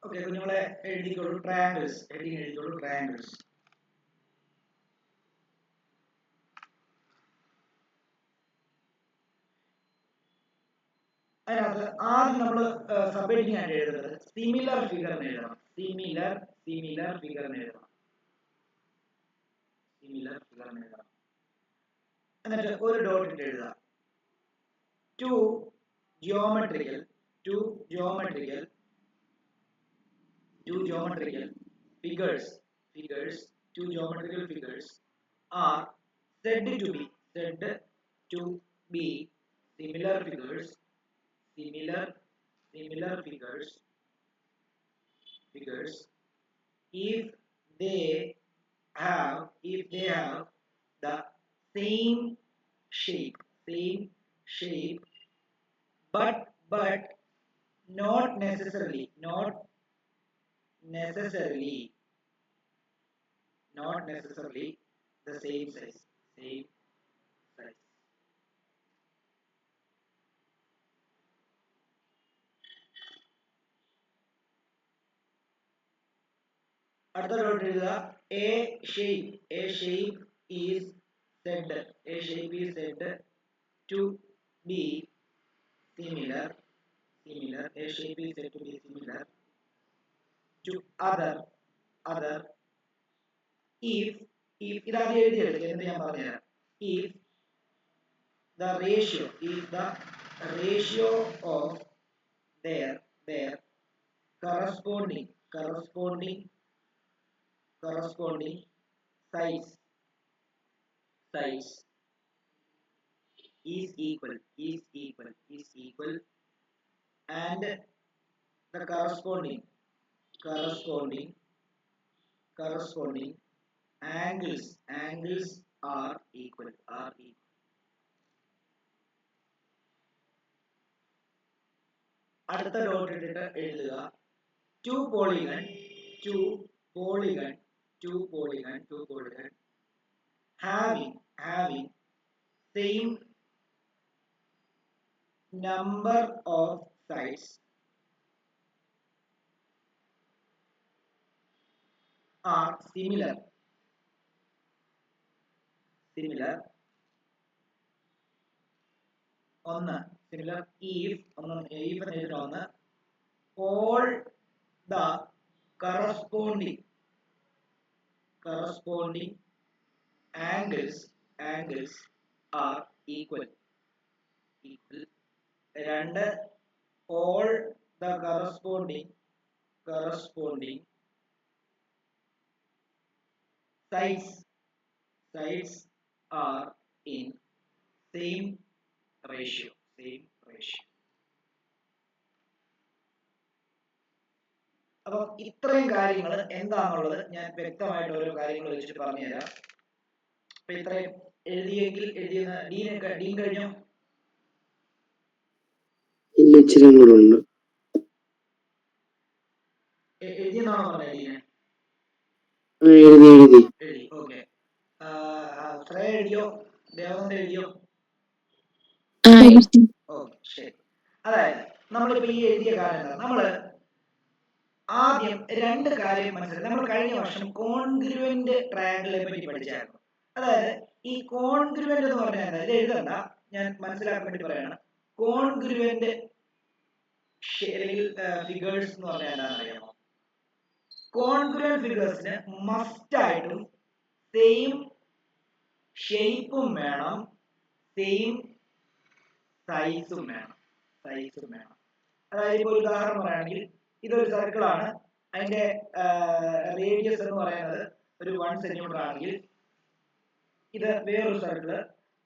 Okay, കുഞ്ഞുങ്ങളെ എഴുതിക്കോളൂ triangles. Heading എഴുതിക്കോളൂ ട്രയാങ്കിൾസ്. അതിനകത്ത് ആദ്യം നമ്മൾ സബ് ഹെഡിങ് ആയിട്ട് എഴുതുന്നത് സിമിലർ ഫിഗർ എഴുതണം. സിമിലർ ഫിഗർ എഴുതണം. സിമിലർ ഫിഗർ എഴുതണം. എന്നിട്ട് ഒരു ഡോട്ട് ഇട്ട് എഴുതുക. Two geometrical figures are said to be similar figures if they have the same shape but not necessarily the same size. അടുത്ത ഡോട്ട് എഴുതുക. a shape is said to be similar to other if ഇതാണ് എഴുതിയെടുക്കുക എന്ന് ഞാൻ പറഞ്ഞുതരാം. if the ratio of their corresponding size is equal and the corresponding angles are equal. അടുത്ത dot ഇട്ടിട്ട് എഴുതുക. two polygon having same number of sides are similar if all the corresponding angles are equal. രണ്ട്, all the corresponding sides are in same ratio. അപ്പം ഇത്രയും കാര്യങ്ങൾ എന്താണുള്ളത് ഞാൻ വ്യക്തമായിട്ട് ഓരോ കാര്യങ്ങൾ വെച്ചിട്ട് പറഞ്ഞുതരാം. അപ്പൊ ഇത്രയും എഴുതിയെങ്കിൽ എഴുതിയെന്ന് ഡീൻ കഴിഞ്ഞോ? എഴുതിയെന്നാണോ പറഞ്ഞത് ഡീനെ? എഴുതി. ഓക്കെ. ശ്രേയ എഴുതിയോ? ദേവനന്ദ എഴുതിയോ? ഓക്കെ, ശരി. അതായത് നമ്മളിപ്പോ ഈ എഴുതിയ കാര്യം നമ്മള് ആദ്യം രണ്ട് കാര്യം മനസ്സിലായി. നമ്മൾ കഴിഞ്ഞ വർഷം കോൺഗ്രുവന്റ് ട്രയാങ്കിളിനെ പറ്റി പഠിച്ചായിരുന്നു. അതായത് ഈ കോൺഗ്രുവന്റ് എന്ന് പറഞ്ഞാൽ ഇത് എഴുതണ്ട, ഞാൻ മനസ്സിലാക്കാൻ വേണ്ടി പറയാണ്. കോൺഗ്രുവന്റ് അല്ലെങ്കിൽ ഫിഗേഴ്സ് എന്ന് പറഞ്ഞാൽ എന്താണെന്ന് അറിയാമോ? കോൺഗ്രുവന്റ് ഫിഗേഴ്സിന് മസ്റ്റ് ആയിട്ടും സെയിം ഷേപ്പും വേണം, സെയിം സൈസും വേണം. അതായത് ഇപ്പോൾ ഒരു ഉദാഹരണം പറയുകയാണെങ്കിൽ ഇതൊരു സർക്കിൾ ആണ്, അതിന്റെ റേഡിയസ് എന്ന് പറയുന്നത് ഒരു 1 സെന്റിമീറ്റർ ആണെങ്കിൽ ഇത് വേറൊരു സർക്കിള്,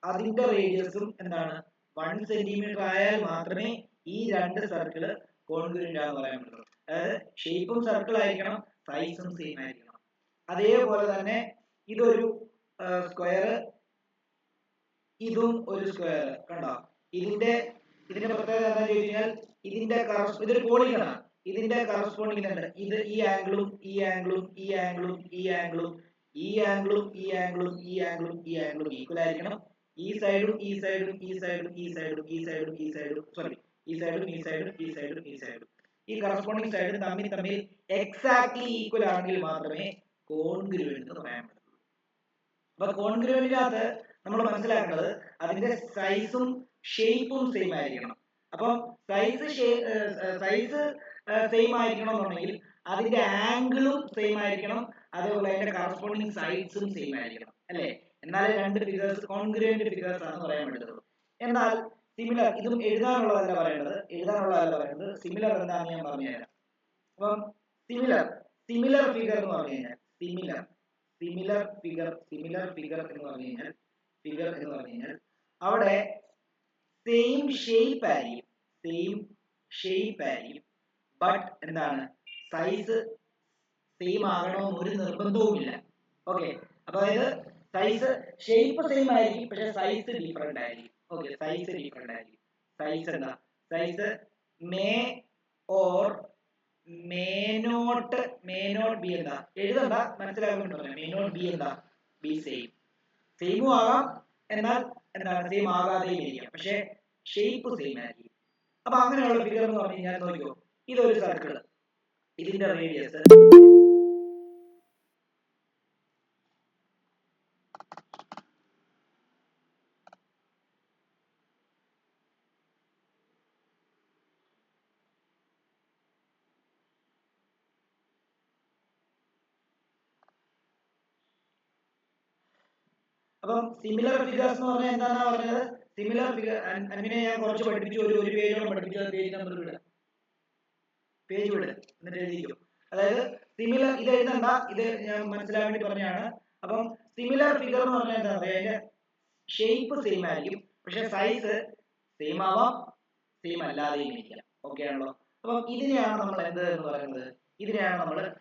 അതിന്റെ റേഡിയസും എന്താണ് 1 സെന്റിമീറ്റർ ആയാൽ മാത്രമേ ഈ രണ്ട് സർക്കിള് കോൺഗ്രുവന്റ് ആണെന്ന് പറയാൻ പറ്റുള്ളൂ. അതായത് ഷേപ്പും സർക്കിൾ ആയിരിക്കണം, സൈസും സെയിം ആയിരിക്കണം. അതേപോലെ തന്നെ ഇതൊരു സ്ക്വയർ, ഇതും ഒരു സ്ക്വയർ. കണ്ടോ? ഇതിന്റെ പ്രത്യേകത എന്താണെന്ന് ചോദിച്ചു കഴിഞ്ഞാൽ ഇതൊരു പോളിഗണാണ്. ഇതിന്റെ കറസ്പോണ്ടിങ് ഉണ്ട്. ഇത് ഈ ആംഗിളും ഈക്വൽ ആയിരിക്കണം. ഈ സൈഡും സോറി ഈ സൈഡും ഈ കറസ്പോണ്ടിങ് സൈഡും തമ്മിൽ എക്സാക്ട്ലി ഈക്വൽ ആണെങ്കിൽ മാത്രമേ കോൺഗ്രുവന്റ് എന്ന് പറയാൻ പറ്റുള്ളൂ. അപ്പൊ കോൺഗ്രുവന്റിനകത്ത് നമ്മൾ മനസ്സിലാക്കേണ്ടത് അതിന്റെ സൈസും ഷേപ്പും സെയിം ആയിരിക്കണം. അപ്പം സൈസ് സെയിം ആയിരിക്കണം എന്നുണ്ടെങ്കിൽ അതിന്റെ ആംഗിളും സെയിം ആയിരിക്കണം, അതേപോലെ അതിന്റെ കറസ്പോണ്ടിങ് സൈഡ്സും സെയിം ആയിരിക്കണം, അല്ലേ? എന്നാലേ രണ്ട് ഫിഗേഴ്സ് കോൺഗ്രുവന്റ് ഫിഗേഴ്സ് ആണെന്ന് പറയാൻ പറ്റുള്ളൂ. എന്നാൽ സിമിലർ, ഇതും എഴുതാനുള്ളതല്ല പറയുന്നത്, സിമിലർ എന്താണെന്ന് ഞാൻ പറഞ്ഞുതരാം. അപ്പം സിമിലർ ഫിഗർ എന്ന് പറഞ്ഞു കഴിഞ്ഞാൽ സിമിലർ ഫിഗർ എന്ന് പറഞ്ഞു കഴിഞ്ഞാൽ അവിടെ സെയിം ഷേപ്പ് ആയിരിക്കും, ബട്ട് എന്താണ്, സൈസ് സെയിം ആകണമെന്ന് ഒരു നിർബന്ധവുമില്ല. ഓക്കെ, അപ്പൊ അതായത് സൈസ് ഷേപ്പ് സെയിം ആയിരിക്കും, പക്ഷെ സൈസ് ഡിഫറെന്റ് ആയിരിക്കും. ഓക്കെ, സൈസ് എന്താ, size may or may not be എന്താ എഴുതണ്ട, മനസ്സിലാക്കാൻ പറയാം. മേ നോട്ട് ബി എന്താ, ബി സെയിമും ആകാം, എന്നാൽ എന്താണ് സെയിം ആകാതെയും ഇരിക്കാം, പക്ഷെ ഷേപ്പ് സെയിം ആയിരിക്കും. അപ്പൊ അങ്ങനെയുള്ള ഫിഗർ എന്ന് പറഞ്ഞു കഴിഞ്ഞാൽ നോക്കിയോ, ഇതൊരു സർക്കിൾ, ഇതിന്റെ റേഡിയസ് അപ്പം സിമിലർ ഫിഗേഴ്സ് എന്ന് പറഞ്ഞാൽ എന്താണെന്നാ പറഞ്ഞത്? സിമിലർ ഫിഗർ അങ്ങനെ ഞാൻ കുറച്ച് പഠിപ്പിച്ചു, ഒരു പേജോളം പഠിപ്പിച്ചു. പേജ് നമ്പർ വിട് എന്നിട്ട് എഴുതിക്കും. അതായത് സിമിലർ, ഇത് എഴുതണ്ട, ഇത് ഞാൻ മനസ്സിലാക്കാൻ വേണ്ടി പറഞ്ഞാണ്. അപ്പം സിമിലർ ഫിഗർ എന്ന് പറഞ്ഞാൽ എന്താ പറയുക, അതിന്റെ ഷേപ്പ് സെയിം ആയിരിക്കും, പക്ഷെ സൈസ് സെയിം ആവാം, സെയിം അല്ലാതെയും ഇരിക്കാം. ഓക്കെ ആണല്ലോ? അപ്പം ഇതിനെയാണ് നമ്മൾ എന്ത് എന്ന് പറയുന്നത്,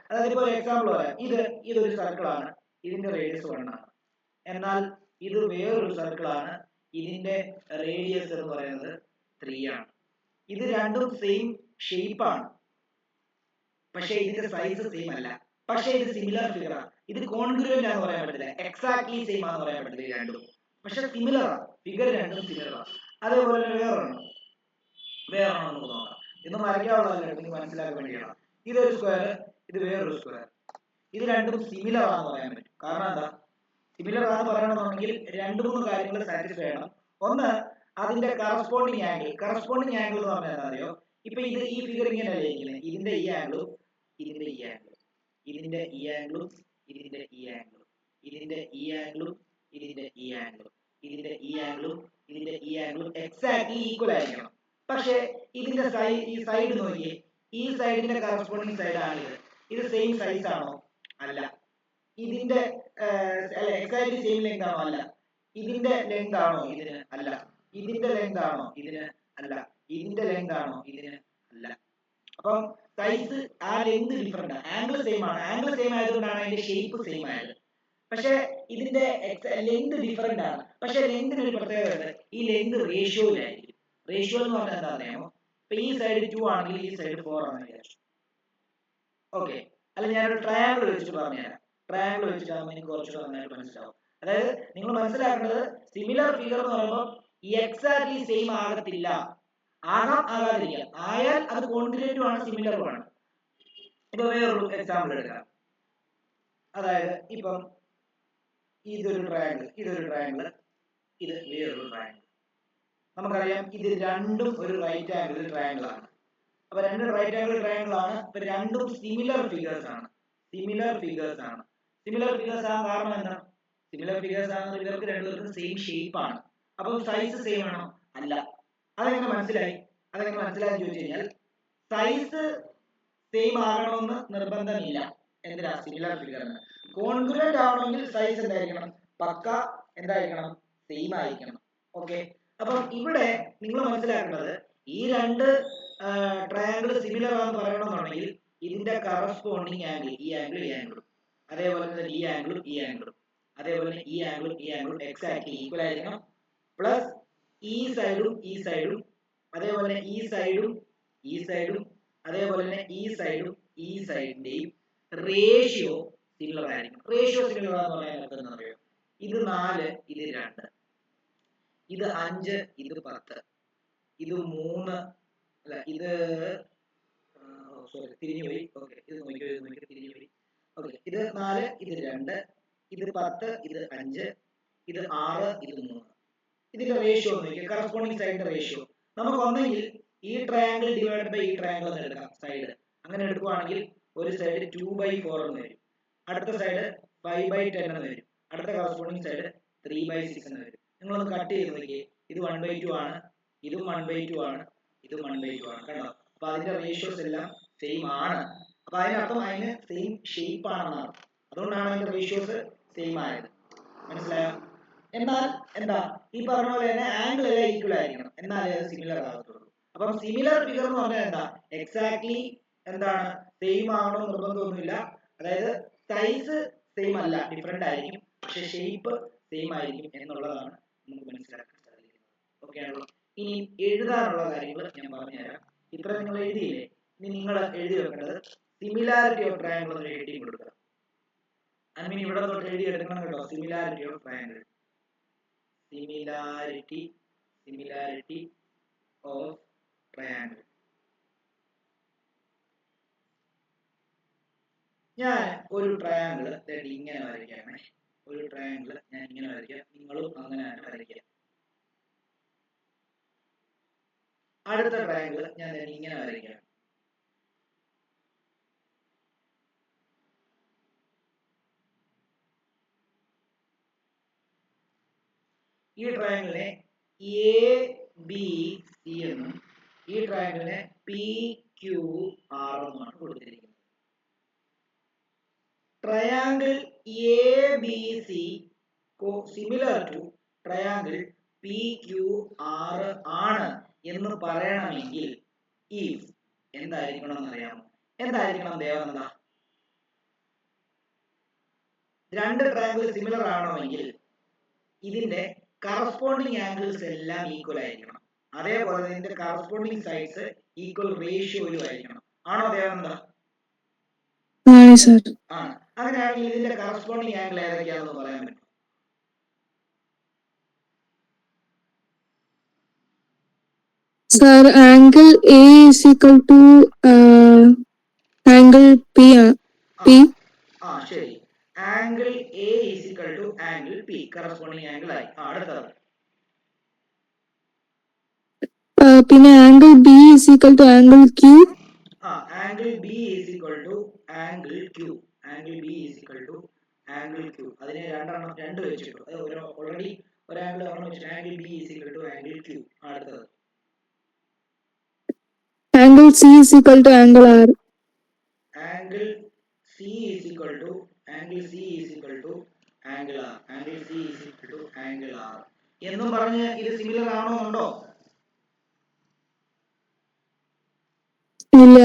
അതായത് ഇപ്പോൾ ഒരു എക്സാമ്പിൾ പറയാം. ഇതൊരു സർക്കിൾ ആണ്, ഇതിന്റെ റേഡിയസ് 1 ആണ്. എന്നാൽ ഇത് വേറൊരു സർക്കിൾ ആണ്, ഇതിന്റെ റേഡിയസ് എന്ന് പറയുന്നത് 3 ആണ്. ഇത് രണ്ടും സെയിം ഷേപ്പ് ആണ്, പക്ഷേ ഇതിന്റെ സൈസ് സെയിം അല്ല. പക്ഷേ ഇത് സിമിലർ ഫിഗർ ആണ്. ഇത് കോൺഗ്രുവന്റ് ആണെന്ന് പറയാൻ പറ്റില്ല, എക്സാക്ട്ലി സെയിം ആണെന്ന് പറയാൻ പറ്റില്ല. ഈ രണ്ടും പക്ഷെ സിമിലർ ആണ്, ഫിഗർ രണ്ടും സിമിലർ ആണ്. അതേപോലെ തന്നെ വേറൊരെണ്ണം നമുക്ക് നോക്കാം. ഇന്ന് വരയ്ക്കാനുള്ളതല്ല, നിങ്ങൾക്ക് മനസ്സിലാക്കാൻ വേണ്ടിയാണ്. ഇതൊരു സ്ക്വയർ, ഇത് വേറൊരു സ്ക്വയർ. ഇത് രണ്ടും സിമിലർ ആണെന്ന് പറയാൻ പറ്റും. കാരണം എന്താ, സിമിലർ ആണെന്ന് പറയണമെന്നുണ്ടെങ്കിൽ 2-3 കാര്യങ്ങൾ സാറ്റിസ്ഫൈ ചെയ്യണം. ഒന്ന്, അതിന്റെ കറസ്പോണ്ടിങ് ആംഗിൾ എന്ന് പറഞ്ഞാൽ എന്താ അറിയോ, ഇപ്പൊ ഈ ഫിഗർ ഇങ്ങനെയല്ലേ ഇരിക്കുന്നത്, ഇതിന്റെ ഈ ആംഗിളും ഇതിന്റെ ഈ ആംഗിളും ഇതിന്റെ ഈ ആംഗിളും ഇതിന്റെ ഈ ആംഗിളും ഇതിന്റെ ഈ ആംഗിളും ഇതിന്റെ ഈ ആംഗിളും ഇതിന്റെ ഈ ആംഗിളും ഇതിന്റെ ഈ ആംഗിളും എക്സാക്ട്ലി ഈക്വൽ ആയിരിക്കണം. പക്ഷേ ഇതിന്റെ ഈ സൈഡ് നോക്കിയേ, ഈ സൈഡിന്റെ കറസ്പോണ്ടിങ് സൈഡ് ആണിത്. ഇത് സെയിം സൈസ് ആണോ? അല്ല. ഇതിന്റെ എക്സാക്ട്ലി സെയിം ലെങ്ത് ആണോ? അല്ല. ഇതിന്റെ ലെങ്ത് ആണോ ഇതിന്? അല്ല. ഇതിന്റെ ലെങ്ത് ആണോ ഇതിന്? അല്ല. ഇതിന്റെ ലെങ്ത് ആണോ ഇതിന്? അല്ല. അപ്പം സൈസ്, ആ ലെങ്ത് ഡിഫറെന്റ് ആണ്, ആംഗിൾ സെയിം ആണ്. ആംഗിൾ സെയിം ആയതുകൊണ്ടാണ് അതിന്റെ ഷേപ്പ് സെയിം ആയത്. പക്ഷെ ഇതിന്റെ ലെങ്ത് ഡിഫറെന്റ് ആണ്. പക്ഷെ ലെങ്തിന് ഒരു പ്രത്യേകത, ഈ ലെങ്ത് റേഷ്യോയിലായിരിക്കും. റേഷ്യോ എന്ന് പറഞ്ഞാൽ എന്താ അറിയാമോ? ഇപ്പൊ ഈ സൈഡ് 2 ആണെങ്കിൽ ഈ സൈഡ് 4 ആണെന്ന് വിചാരിച്ചു. ഓക്കെ, അല്ല ഞാനൊരു ട്രയാങ്കിൾ വെച്ചിട്ട് പറഞ്ഞുതരാം. ട്രയാങ്കിൾ വെച്ചിട്ടാകുമ്പോൾ എനിക്ക് കുറച്ചുകൂടെ നന്നായിട്ട് മനസ്സിലാവും. അതായത് നിങ്ങൾ മനസ്സിലാക്കേണ്ടത്, സിമിലർ ഫിഗർ എന്ന് പറയുമ്പോൾ എക്സാക്ട്ലി സെയിം ആകത്തില്ല, ആകാതിരിക്കാം. ആയാൽ അത് കോൺഗ്രുവന്റും ആണ്, സിമിലറും ആണ്. ഇപ്പൊ വേറൊരു എക്സാമ്പിൾ എടുക്കാം. അതായത് ഇപ്പം ഇതൊരു ട്രയാങ്കിൾ, ഇത് വേറൊരു ട്രയാങ്കിൾ. നമുക്കറിയാം ഇത് രണ്ടും ഒരു റൈറ്റ് ആംഗിൾ ട്രയാങ്കിൾ ആണ്. അപ്പൊ രണ്ടും റൈറ്റ് ആംഗിൾ ട്രയാങ്കിൾ ആണ്. ഇപ്പൊ രണ്ടും സിമിലർ ഫിഗേഴ്സ് ആണ്. സിമിലർ ഫിഗേഴ്സ് ആകാൻ കാരണം എന്താണ്? സിമിലർ ഫിഗേഴ്സ് ആകുന്ന ഇവർക്ക് രണ്ടുപേർക്കും സെയിം ഷേപ്പ് ആണ്. അപ്പൊ സൈസ് സെയിം ആണോ? അല്ല. അതെങ്ങനെ മനസ്സിലായി ചോദിച്ചു കഴിഞ്ഞാൽ, സൈസ് സെയിം ആകണമെന്ന് നിർബന്ധമില്ല. എന്തിനാ? സിമിലർ ഫിഗറിന്. കോൺഗ്രുവന്റ് ആവണമെങ്കിൽ സൈസ് എന്തായിരിക്കണം? പക്ക എന്തായിരിക്കണം? സെയിം ആയിരിക്കണം. ഓക്കെ, അപ്പം ഇവിടെ നിങ്ങൾ മനസ്സിലാക്കേണ്ടത്, ഈ രണ്ട് ട്രയാങ്കിൾ സിമിലർ ആണെന്ന് പറയണമെന്നുണ്ടെങ്കിൽ ഇതിന്റെ കറസ്പോണ്ടിങ് ആംഗിൾ, ഈ ആംഗിളും അതേപോലെ തന്നെ ഈ ആംഗിളും അതേപോലെ തന്നെ ഈ ആംഗിളും എക്സാക്ട്ലി ഈക്വൽ ആയിരിക്കണം. പ്ലസ് ഈ സൈഡും അതേപോലെ തന്നെ ഈ സൈഡും അതേപോലെ തന്നെ ഈ സൈഡിന്റെയും റേഷ്യോ സിമിലർ ആയിരിക്കണം. റേഷ്യോ സിമിലർ എന്ന് പറയാൻ എന്താ അറിയോ? ഇത് 4, ഇത് 2, ഇത് 5, ഇത് 10, ഇത് 3, അല്ല ഇത് സോറി തിരിഞ്ഞു പോയി. ഓക്കെ, ഇത് നോക്കിയോ, ഇത് നോക്കിയോ, തിരിഞ്ഞു പോയി. ഓക്കെ, ഇത് 4, ഇത് 2, ഇത് 10, ഇത് 5, ഇത് 6, ഇത് 3. ഇതിന്റെ റേഷ്യോ നോക്കിയോ, കറസ്പോണ്ടിങ് സൈഡിന്റെ റേഷ്യോ. നമുക്ക് ഒന്നെങ്കിൽ ഈ ട്രയാങ്കിൾ ഡിവൈഡ് ബൈ ഈ ട്രയാങ്കിൾ എന്ന് എടുക്കാം സൈഡ്. അങ്ങനെ എടുക്കുവാണെങ്കിൽ ഒരു സൈഡ് 2/4 എന്ന് വരും, അടുത്ത സൈഡ് 5/10 എന്ന് വരും, അടുത്ത കറസ്പോണ്ടിങ് സൈഡ് 3/6 എന്ന് വരും. നിങ്ങളൊന്ന് കട്ട് ചെയ്ത് നോക്കിയേ, ഇത് 1/2 ആണ്, ഇതും 1/2 ആണ്, ഇതും 1/2 ആണ്. കണ്ടോ? അപ്പൊ അതിന്റെ റേഷ്യോസ് എല്ലാം സെയിം ആണ്. അപ്പൊ അതിനർത്ഥം അതിന് സെയിം ഷേപ്പ് ആണെന്നാണ്. അതുകൊണ്ടാണ് അതിന്റെ റേഷ്യോസ് സെയിം ആയത്. മനസ്സിലായോ? എന്നാൽ എന്താ ഈ പറഞ്ഞ പോലെ തന്നെ ആംഗിൾ എല്ലാം ഈക്വൽ ആയിരിക്കണം, എന്നാലേ അത് സിമിലർ ആകത്തുള്ളൂ. അപ്പം സിമിലർ ഫിഗർ എന്ന് പറഞ്ഞാൽ എന്താ, എക്സാക്ട്ലി എന്താണ് സെയിം ആകണോ നിർബന്ധമൊന്നുമില്ല. അതായത് സൈസ് സെയിം അല്ല, ഡിഫറെന്റ് ആയിരിക്കും, പക്ഷെ ഷേപ്പ് സെയിം ആയിരിക്കും എന്നുള്ളതാണ് നമുക്ക് മനസ്സിലാക്കാൻ സാധിക്കുന്നത്. ഓക്കെ ആണല്ലോ? ഇനി എഴുതാനുള്ള കാര്യങ്ങൾ ഞാൻ പറഞ്ഞുതരാം. ഇത്ര നിങ്ങൾ എഴുതിയില്ലേ, ഇനി നിങ്ങൾ എഴുതി വെക്കേണ്ടത് സിമിലാരിറ്റി ഓഫ് ട്രയാങ്കിൾ എന്ന് ഹെഡിങ് കൊടുക്കുക. ഐ മീൻ ഇവിടെ തൊട്ട് എഴുതി എടുക്കണം കേട്ടോ, similarity of triangle. similarity of triangle. ഞാൻ ഒരു ട്രയാങ്കിൾ ഇങ്ങനെ വരയ്ക്കുകയാണ്. ഒരു ട്രയാങ്കിൾ ഞാൻ ഇങ്ങനെ വരയ്ക്കാം, നിങ്ങളും അങ്ങനെ വരയ്ക്കുക. അടുത്ത ട്രയാങ്കിൾ ഞാൻ ഇങ്ങനെ വരയ്ക്കാം. ഈ ട്രയാങ്കിളിനെ ABC എന്നും ഈ ട്രയാങ്കിളിനെ PQR എന്നുമാണ് കൊടുത്തിരിക്കുന്നത്. Triangle ABC similar to triangle PQR ആണ് എന്ന് പറയണമെങ്കിൽ ഇഫ് എന്തായിരിക്കണം എന്നറിയാമോ? എന്തായിരിക്കണം ദേവനന്ദ? രണ്ട് ട്രയാങ്കിൾ സിമിലർ ആവണമെങ്കിൽ ഇതിന്റെ കറസ്പോണ്ടിങ് ആംഗിൾസ് എല്ലാം ഈക്വൽ ആയിരിക്കണം. അതേപോലെ ഇതിന്റെ കറസ്പോണ്ടിങ് സൈഡ്സ് ഈക്വൽ റേഷ്യോയിലും ആയിരിക്കണം. ആണോ ദേവനന്ദ? ആണ്. അങ്ങനെയാണെങ്കിൽ ഇതിന്റെ കറസ്പോണ്ടിങ് ആംഗിൾ ഏതൊക്കെയാണെന്ന് പറയാൻ പറ്റും? Sir, angle A is equal to angle P. ശരി. Angle A is equal to angle P, corresponding angle ആയി. അടുത്തത് പിന്നെ angle B is equal to angle Q. Angle B is equal to angle Q. Angle B is equal to angle Q. അതിനെ രണ്ട് വെച്ചിട്ടു. Already ഒരു angle നമ്മൾ വെച്ചിട്ട് angle B is equal to angle Q. അടുത്തത് angle C is equal to angle R. Angle C is equal to angle C is equal to angle R. Angle C is equal to angle R എന്നും പറഞ്ഞ് ഇത് similar ആണോ ഉണ്ടോ? ഇല്ല.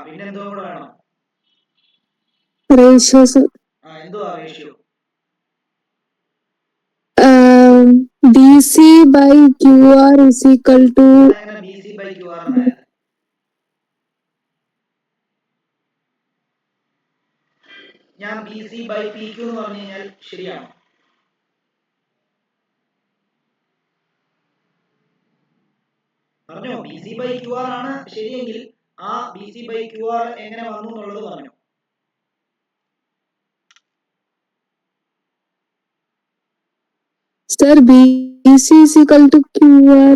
പിന്നെ എന്തോ കൂടെ വേണം? റേഷ്യോസ്. എന്തുവാ ratio? BC by QR is equal to. എങ്ങനെ BC by QR എന്നായത്? ഞാൻ BC by PQ എന്ന് പറഞ്ഞു കഴിഞ്ഞാൽ ശരിയാണോ? പറഞ്ഞോ, BC by QR ആണ് ശരിയെങ്കിൽ ആ BC by QR എങ്ങനെ വന്നു എന്നുള്ളത് പറഞ്ഞു. Sir, BC is equal to QR.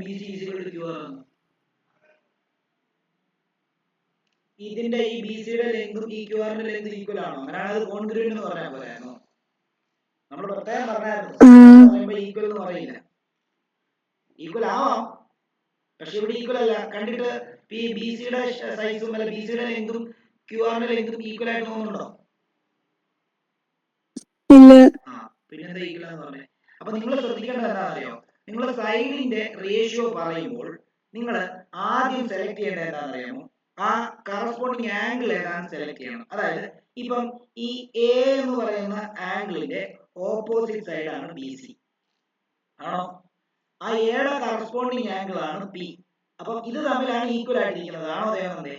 BC is equal to QR ആണ്. ഇതിന്റെ ഈ BCയുടെ ലെങ്തും ഈ QRന്റെ ലെങ്തും ഈക്വൽ ആണോ? അങ്ങനെയാണ് അത് കോൺഗ്രുവന്റ് എന്ന് പറയാൻ പോരായിരുന്നോ? നമ്മൾ പ്രത്യേകം പറഞ്ഞായിരുന്നു പറയുമ്പോൾ ഈക്വൽ എന്ന് പറയില്ല. ഈക്വൽ ആവാം, പക്ഷെ ഇവിടെ ഈക്വൽ അല്ല. കണ്ടിട്ട് ഈ BCയുടെ സൈസും അല്ല BCയുടെ ലെങ്തും QRന്റെ ലെങ്തും ഈക്വൽ ആയിട്ട് തോന്നുന്നുണ്ടോ? പിന്നെന്താ ഈക്വൽ എന്ന് പറഞ്ഞേ? അപ്പൊ നിങ്ങൾ ശ്രദ്ധിക്കേണ്ടത് എന്താണെന്നറിയോ? നിങ്ങൾ സൈഡിന്റെ റേഷ്യോ പറയുമ്പോൾ നിങ്ങൾ ആദ്യം സെലക്ട് ചെയ്യേണ്ടത് എന്താണെന്നറിയാമോ? ആ കറസ്പോണ്ടിങ് ആംഗിൾ ഏതാണെന്ന് സെലക്ട് ചെയ്യണം. അതായത് ഇപ്പം ഈ A എന്ന് പറയുന്ന ആംഗിളിന്റെ ഓപ്പോസിറ്റ് സൈഡ് ആണ് BC ആണോ? ആ എയുടെ കറസ്പോണ്ടിങ് ആംഗിൾ ആണ് P. അപ്പം ഇത് തമ്മിലാണ് ഈക്വൽ ആയിട്ടിരിക്കുന്നത്. ആണോ ദേവനന്ദേ?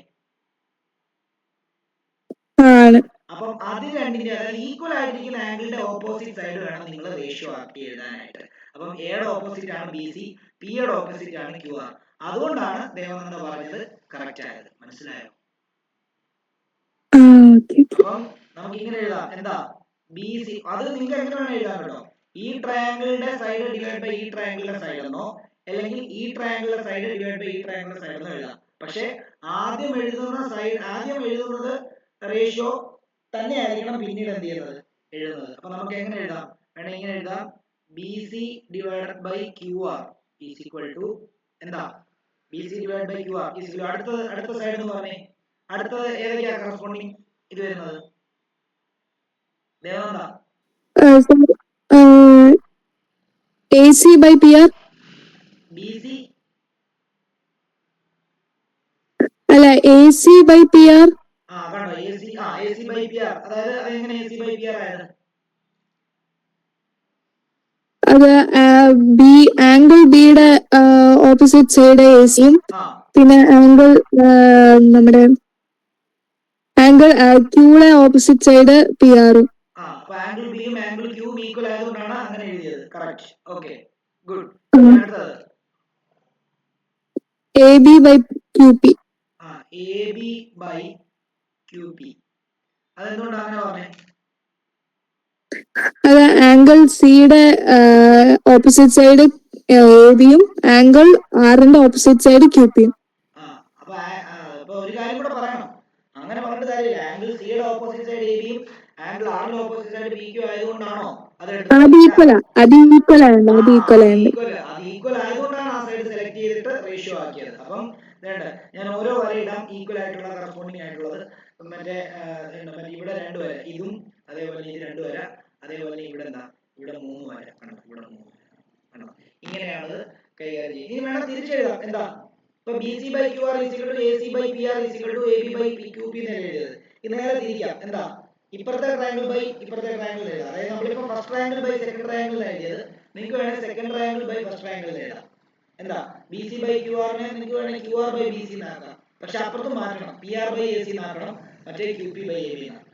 അപ്പം അത് രണ്ടിന്റെ, അതായത് ഈക്വൽ ആയിട്ടിരിക്കുന്ന ആംഗിളിന്റെ ഓപ്പോസിറ്റ് സൈഡ് വേണം നിങ്ങൾ റേഷ്യോ ആക്കി എഴുതാനായിട്ട്. അപ്പം എയുടെ ഓപ്പോസിറ്റ് ആണ് BC, P യുടെ ഓപ്പോസിറ്റ് ആണ് QR. അതുകൊണ്ടാണ് ദേവനന്ദ പറഞ്ഞത് കറക്റ്റ് ആയത്. മനസ്സിലായോ? Okay. അപ്പം നമുക്ക് ഇങ്ങനെ എഴുതാം, എന്താ ബി സി. അത് നിങ്ങൾക്ക് എങ്ങനെ വേണം എഴുതാൻ കേട്ടോ. ഈ ട്രയാങ്കിളിന്റെ സൈഡ് ഡിവൈഡ് ബൈ ഈ ട്രയാങ്കിളിന്റെ സൈഡ് എന്നോ, അല്ലെങ്കിൽ ഈ ട്രയാങ്കിളിന്റെ സൈഡ് ഡിവൈഡ് ബൈ ഈ ട്രയാങ്കിളിന്റെ സൈഡ് എന്നോ എഴുതാം. പക്ഷെ ആദ്യം എഴുതുന്നത് റേഷ്യോ തന്നെ ആയിരിക്കണം പിന്നീട് എന്ത് ചെയ്യുന്നത് എഴുതുന്നത്. അപ്പൊ നമുക്ക് എങ്ങനെ എഴുതാം? വേണമെങ്കിൽ ഇങ്ങനെ എഴുതാം, B C divided by Q R is equal to എന്താ, B C divide by Q R is equal. അടുത്ത സൈഡ് എന്ന് പറഞ്ഞേ, അടുത്തത് ഏതൊക്കെയാ കറസ്പോണ്ടിങ് ഇത് വരുന്നത് Devananda? AC by PR. BC അല്ല, AC by PR. കണ്ടോ, AC by PR. അതായത് അതെങ്ങനെ AC by PR ആയത്? അത് ബി ആംഗിൾ ബിയുടെ ഓപ്പോസിറ്റ് സൈഡ് എസിയും പിന്നെ നമ്മുടെ ആംഗിൾ ക്യൂടെ ഓപ്പോസിറ്റ് സൈഡ് പി ആറും. അപ്പൊ ആംഗിൾ ബിയും ആംഗിൾ ക്യൂവും ഈക്വൽ ആയതുകൊണ്ടാണ് അങ്ങനെ എഴുതിയത്. കറക്റ്റ്. Okay, good. അടുത്തത് AB by QP. AB by QP. അതെന്തുകൊണ്ടാണ് അങ്ങനെ പറഞ്ഞത്? അത് ആംഗിൾ സിയുടെ ഓപ്പോസിറ്റ് സൈഡ് എബിയും ആംഗിൾ ആറിന്റെ ഓപ്പോസിറ്റ് സൈഡ് ക്യൂപിയും. അപ്പൊ ഒരു കാര്യം കൂടെ പറയണം, അങ്ങനെ പറഞ്ഞിട്ട് കാര്യമില്ല. ആംഗിൾ സിയുടെ ഓപ്പോസിറ്റ് സൈഡ് എബിയും ആംഗിൾ ആറിന്റെ ഓപ്പോസിറ്റ് സൈഡ് ബിക്യു ആയതുകൊണ്ടാണോ അത് ഈക്വൽ ആയതുകൊണ്ടാണ് ആ സൈഡ് സെലക്ട് ചെയ്തിട്ട് റേഷ്യോ ആക്കിയത്. അപ്പം ഞാൻ ഓരോ വര ഇടാം, ഈക്വൽ ആയിട്ടുള്ള കറസ്പോണ്ടിങ് ആയിട്ടുള്ളത്. മറ്റേ ഇവിടെ 2 വര, ഇതും അതേപോലെ ഇത് 2 വര, അതേപോലെ ഇവിടെ എന്താ, ഇവിടെ 3 വര. കണ്ടോ, ഇവിടെ 3 വര. കണ്ടോ, ഇങ്ങനെയാണ് കൈകാര്യം ചെയ്യുന്നത്. ഇനി വേണം തിരിച്ചെഴുതാം. എന്താ, ഇപ്പൊ BC by QR is equal to AC by PR is equal to AB by QP എന്ന് എഴുതിയത്. ഇത് നേരെ തിരിക്കാം. എന്താ, ഇപ്പുറത്തെ ട്രയാങ്കിൾ ബൈ ഇപ്പുറത്തെ ട്രയാങ്കിൾ എഴുതാം. അതായത് നമ്മളിപ്പോ first triangle by second triangle എഴുതിയത്, നിങ്ങൾക്ക് വേണമെങ്കിൽ second triangle by first triangle എഴുതാം. എന്താ, BC by QR നെ നിങ്ങൾക്ക് വേണമെങ്കിൽ QR by BC എന്നാക്കാം. പക്ഷെ അപ്പുറത്ത് മാറ്റണം, PR by AC എന്നാക്കണം, മറ്റേ QP by AB എന്നാക്കണം.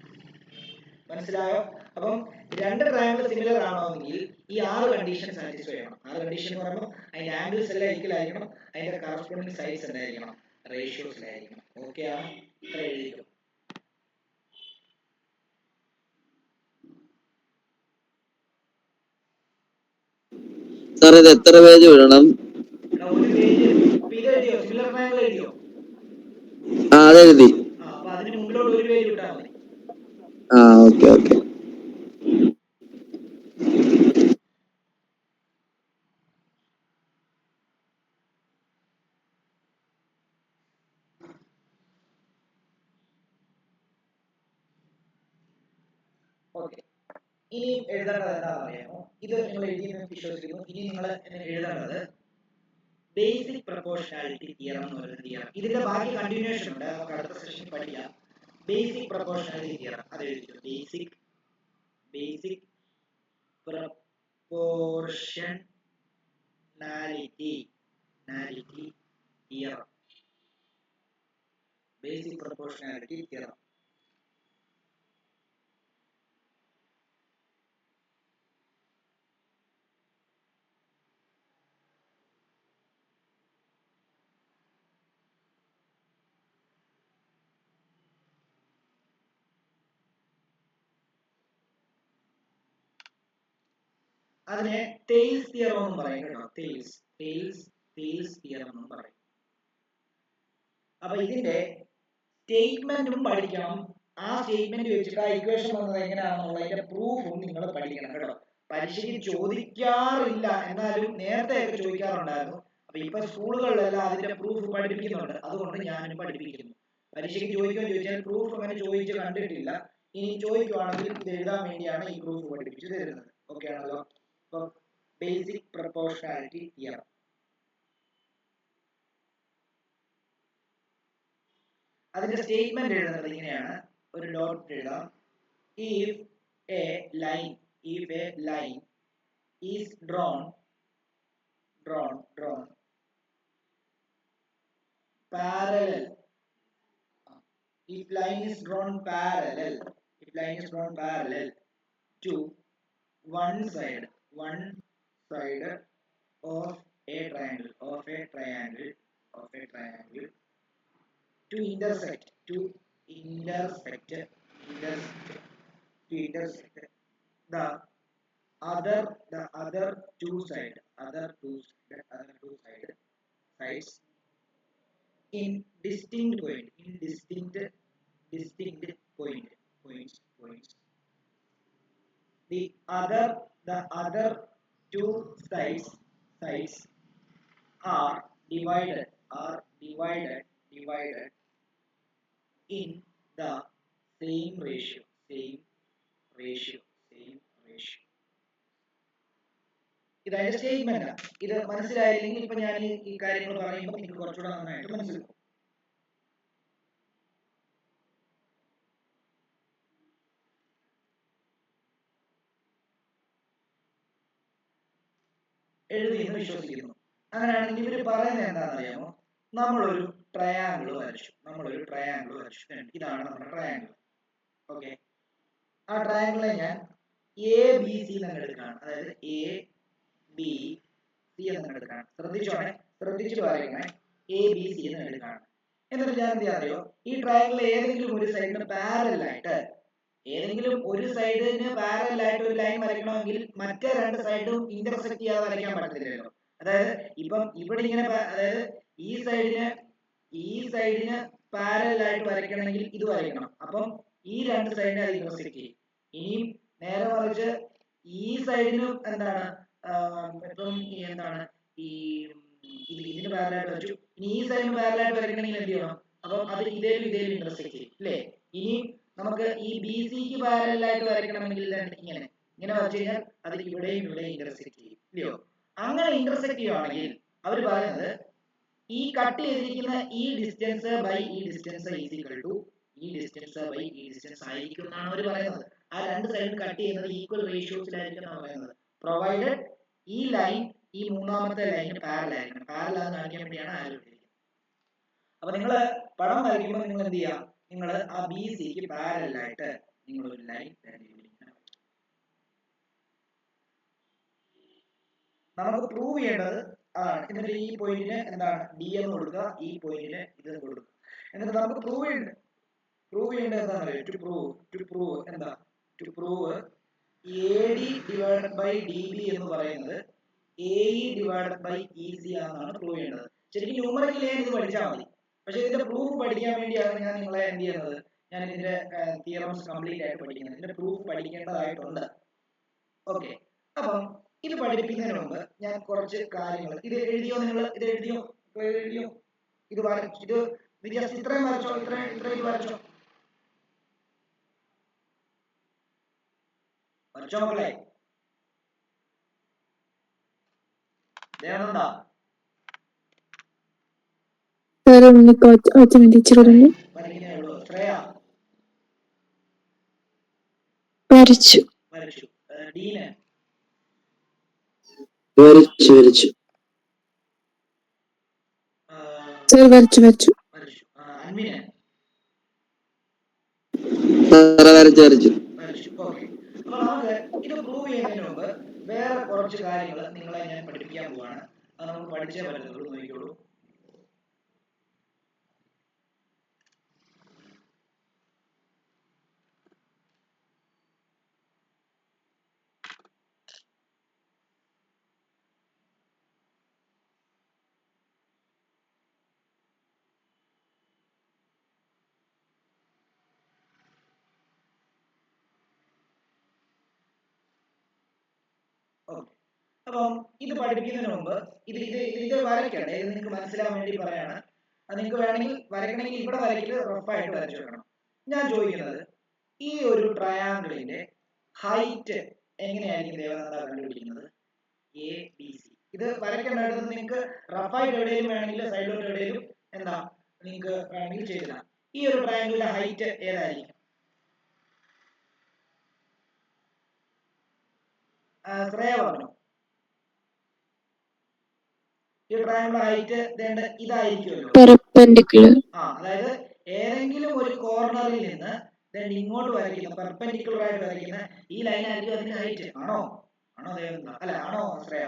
മനസ്സിലായോ? അപ്പം രണ്ട് ട്രയാങ്കിൾ സിമിലർ ആണെങ്കിൽ ഈ 6 കണ്ടീഷൻ സാറ്റിസ്ഫൈ ചെയ്യണം. 6 കണ്ടീഷൻ എന്ന് പറയുമ്പോൾ അതിന്റെ ആംഗിൾസ് എല്ലാം ഈക്വൽ ആയിരിക്കണം, അതിന്റെ കറസ്പോണ്ടിങ് സൈഡ്സ് എന്തായിരിക്കണം, റേഷ്യോസിലായിരിക്കണം. ഓക്കെ ആണ്? ഇത്ര എഴുതിക്കും. സാർ ഇത് എത്ര പേജ് വിടണം? ഒരു പേജ്. ഇത് എഴുതിയോ? സിമിലർ ട്രയാങ്കിൾ എഴുതിയോ? അതെഴുതി. അപ്പൊ അതിന് മുമ്പിലോട്ട് ഒരു പേജ് വിട്ടാൽ മതി. Okay okay. ഓക്കെ, ഇനി എഴുതേണ്ടത് എന്താണെന്ന് അറിയാമോ? ഇത് നിങ്ങൾ എഴുതിയെന്ന് വിശ്വസിക്കുന്നു. ഇനി നിങ്ങൾ എഴുതേണ്ടത് ബേസിക് പ്രൊപ്പോർഷണാലിറ്റി തിയറം എന്ന് പറയുന്ന തിയറം. ഇതിന്റെ ബാക്കി കണ്ടിന്യൂഷൻ ഉണ്ട്, നമുക്ക് അടുത്ത സെഷനിൽ പഠിക്കാം. ബേസിക് പ്രൊപ്പോർഷണാലിറ്റി തിയറം അത് എഴുതിച്ചു. Basic proportionality theorem. Basic proportionality theorem. അതിനെ ടെയിൽസ് തിയറം എന്നും പറയും കേട്ടോ. ടെയിൽസ് തിയറം എന്നും പറയും. അപ്പൊ ഇതിന്റെ സ്റ്റേറ്റ്മെന്റും പഠിക്കണം. ആ സ്റ്റേറ്റ്മെന്റ് വെച്ചിട്ട് ആ ഇക്വേഷൻ വന്നത് എങ്ങനെയാണെന്നുള്ളതിന്റെ പ്രൂഫും നിങ്ങൾ പഠിക്കണം കേട്ടോ. പരീക്ഷയ്ക്ക് ചോദിക്കാറില്ല, എന്നാലും നേരത്തെ ഒക്കെ ചോദിക്കാറുണ്ടായിരുന്നു. അപ്പൊ ഇപ്പൊ സ്കൂളുകളിലെല്ലാം അതിന്റെ പ്രൂഫ് പഠിപ്പിക്കുന്നുണ്ട്, അതുകൊണ്ട് ഞാനും പഠിപ്പിക്കുന്നു. പരീക്ഷയ്ക്ക് ചോദിച്ചാൽ പ്രൂഫ് അങ്ങനെ ചോദിച്ച് കണ്ടിട്ടില്ല. ഇനി ചോദിക്കുവാണെങ്കിൽ ഇത് എഴുതാൻ വേണ്ടിയാണ് ഈ പ്രൂഫ് പഠിപ്പിച്ചു തരുന്നത്. ഓക്കെ ആണല്ലോ? അപ്പൊ ബേസിക് പ്രൊപ്പോർഷണാലിറ്റി തിയറം. അതിന്റെ സ്റ്റേറ്റ്മെന്റ് എഴുതുന്നത് ഇങ്ങനെയാണ്. ഒരു ഡോട്ട് എഴുതാം. if a line is drawn parallel, if line is drawn parallel to one side of a triangle of a triangle to intersect the other two sides in distinct points. The other two sides are divided in the same ratio. ഇതായ statement. ഇത് മനസ്സിലായില്ലെങ്കിൽ ഇപ്പൊ ഞാൻ ഈ കാര്യങ്ങൾ പറയുമ്പോൾ നിങ്ങൾക്ക് കുറച്ചുകൂടെ നന്നായിട്ട് മനസ്സിലാവും. എഴുതി എന്ന് വിശ്വസിക്കുന്നു. അങ്ങനെയാണെങ്കിൽ ഇവര് പറയുന്നത് എന്താണെന്ന് അറിയാമോ? നമ്മളൊരു ട്രയാങ്കിൾ വരച്ചു. ഇതാണ് നമ്മുടെ ട്രയാങ്കിൾ. ഓക്കെ, ആ ട്രയാങ്കിളെ ഞാൻ എ ബി സി എന്ന് എടുക്കുകയാണ്. അതായത് എ ബി സി എന്ന് എടുക്കുകയാണ്. ശ്രദ്ധിച്ചിട്ട് വരയ്ക്കണേ. എ ബി സി എന്ന് എടുക്കുകയാണ്. എന്നിട്ട് ഞാൻ എന്ത് അറിയോ, ഈ ട്രയാങ്കിളിൽ ഏതെങ്കിലും ഒരു സൈഡിന് പാരലായിട്ട് ഒരു ലൈൻ വരയ്ക്കണമെങ്കിൽ മറ്റേ രണ്ട് സൈഡും ഇന്റർസെക്ട് ചെയ്യാതെ വരയ്ക്കാൻ പറ്റത്തില്ലല്ലോ. അതായത് ഇപ്പം ഇവിടെ ഇങ്ങനെ, അതായത് ഈ സൈഡിന് പാരലായിട്ട് വരയ്ക്കണമെങ്കിൽ ഇത് വരയ്ക്കണം. അപ്പം ഈ രണ്ട് സൈഡിനെ അത് ഇന്റർസെക്ട് ചെയ്യും. ഇനിയും നേരെ മറിച്ച് ഈ സൈഡിനും ഇതിന് പാരലായിട്ട് വരച്ചു. ഇനി ഈ സൈഡിന് പാരലായിട്ട് വരയ്ക്കണമെങ്കിൽ എന്ത് ചെയ്യണം? അപ്പം അത് ഇതേലും ഇന്റർസെക്ട് ചെയ്യും അല്ലേ? ഇനി നമുക്ക് ഈ ബി സിക്ക് പാരലായിട്ട് വരയ്ക്കണമെങ്കിൽ ഇങ്ങനെ വരച്ചു കഴിഞ്ഞാൽ അത് ഇവിടെയും ഇന്റർസെക്ട് ചെയ്യും ഇല്ലയോ? അങ്ങനെ ഇന്റർസെക്ട് ചെയ്യുവാണെങ്കിൽ അവർ പറയുന്നത് ഈ കട്ട് ചെയ്തിരിക്കുന്ന ഈ ഡിസ്റ്റൻസ് ബൈ ഈ ഡിസ്റ്റൻസ് ആയിരിക്കും എന്നാണ് അവർ പറയുന്നത്. ആ രണ്ട് സൈഡും കട്ട് ചെയ്യുന്നത് ഈക്വൽ റേഷ്യോസിലായിരിക്കും എന്നാണ് പറയുന്നത്. പ്രൊവൈഡഡ് ഈ ലൈൻ ഈ മൂന്നാമത്തെ ലൈന് പാരലായിരിക്കണം. പാരലാന്ന് കാണിക്കാൻ വേണ്ടിയാണ് ആലോചിക്കുന്നത്. അപ്പൊ നിങ്ങൾ പടം വരയ്ക്കുമ്പോൾ നിങ്ങൾ എന്ത് ചെയ്യുക? നിങ്ങൾ ആ ബി സിക്ക് പാരലായിട്ട് നിങ്ങൾ ഒരു ലൈൻ നമുക്ക് പ്രൂവ് ചെയ്യേണ്ടത് അതാണ്. എന്നിട്ട് ഈ പോയിന്റിന് എന്താണ് ഡി എന്ന് കൊടുക്കുക, ഈ പോയിന്റിന് ഇത് കൊടുക്കുക. എന്നിട്ട് നമുക്ക് പ്രൂവ് ചെയ്യേണ്ടത് എന്താണെന്ന് അറിയോ? To prove A D divided by D B എന്ന് പറയുന്നത് A E divided by E C ആണെന്നാണ് പ്രൂവ് ചെയ്യേണ്ടത്. ശരിക്കും ന്യൂമറിക്കലി ഇത് പഠിച്ചാൽ മതി. പക്ഷെ ഇതിന്റെ പ്രൂഫ് പഠിക്കാൻ വേണ്ടിയാണ് ഞാൻ നിങ്ങളെ എന്ത് ചെയ്യുന്നത്, ഞാൻ ഇതിന്റെ തിയറംസ് കംപ്ലീറ്റ് ആയിട്ട് പഠിക്കുന്നത്. ഇതിന്റെ പ്രൂഫ് പഠിക്കേണ്ടതായിട്ടുണ്ട്. ഓക്കെ, അപ്പം ഇത് പഠിപ്പിക്കുന്നതിന് മുമ്പ് ഞാൻ കുറച്ച് കാര്യങ്ങൾ ഇത് എഴുതിയോ? ഇത് വരച്ചു. ഇത് ജസ്റ്റ് ഇത്രയും വരച്ചോ, ഇത്രയും വരച്ചോ മക്കളെ. ദേവനന്ദ വരച്ചു. ഡീന് വരച്ചു. അൻവിന് വരച്ചു. ഓക്കെ, അപ്പൊ നമുക്ക് ഇത് പ്രൂവ് ചെയ്യുന്നതിന് മുമ്പ് വേറെ കുറച്ച് കാര്യങ്ങൾ നിങ്ങളെ ഞാൻ പഠിപ്പിക്കാൻ പോവാണ്. അത് നമുക്ക് പഠിച്ചേ പറ്റത്തുള്ളൂ. നോക്കിക്കോളൂ. അപ്പം ഇത് പഠിപ്പിക്കുന്നതിന് മുമ്പ് ഇത് വരയ്ക്കണ്ടേ, ഇത് നിങ്ങൾക്ക് മനസ്സിലാവാൻ വേണ്ടി പറയാണ്. അത് നിങ്ങൾക്ക് വേണമെങ്കിൽ വരയ്ക്കണമെങ്കിൽ ഇവിടെ വരയ്ക്കല് റഫായിട്ട് വരച്ചു വെക്കണം. ഞാൻ ചോദിക്കുന്നത്, ഈ ഒരു ട്രയാങ്കിളിന്റെ ഹൈറ്റ് എങ്ങനെയായിരിക്കും ദേവനന്ദ കണ്ടുപിടിക്കുന്നത്? A B C. ഇത് വരയ്ക്കേണ്ടത് നിങ്ങൾക്ക് റഫായിട്ട് എവിടെയും വേണമെങ്കിൽ സൈഡിലോട്ട് എവിടെയും നിങ്ങൾക്ക് വേണമെങ്കിൽ ചെയ്തിടാം. ഈ ഒരു ട്രയാങ്കിളിന്റെ ഹൈറ്റ് ഏതായിരിക്കും? ശ്രേയ പറഞ്ഞു. ഈ ട്രയാങ്കിൾ ഹൈറ്റ് ഇതായിരിക്കുമല്ലോ, അതായത് ഏതെങ്കിലും ഒരു കോർണറിൽ നിന്ന് ഇങ്ങോട്ട് വരയ്ക്കുന്ന പെർപെൻഡിക്കുലർ ആയിട്ട് വരയ്ക്കുന്ന ഈ ലൈൻ ആയിരിക്കും അതിന്റെ ഹൈറ്റ്. ആണോ ദേവനന്ദ? അല്ല, ആണോ ശ്രേയ?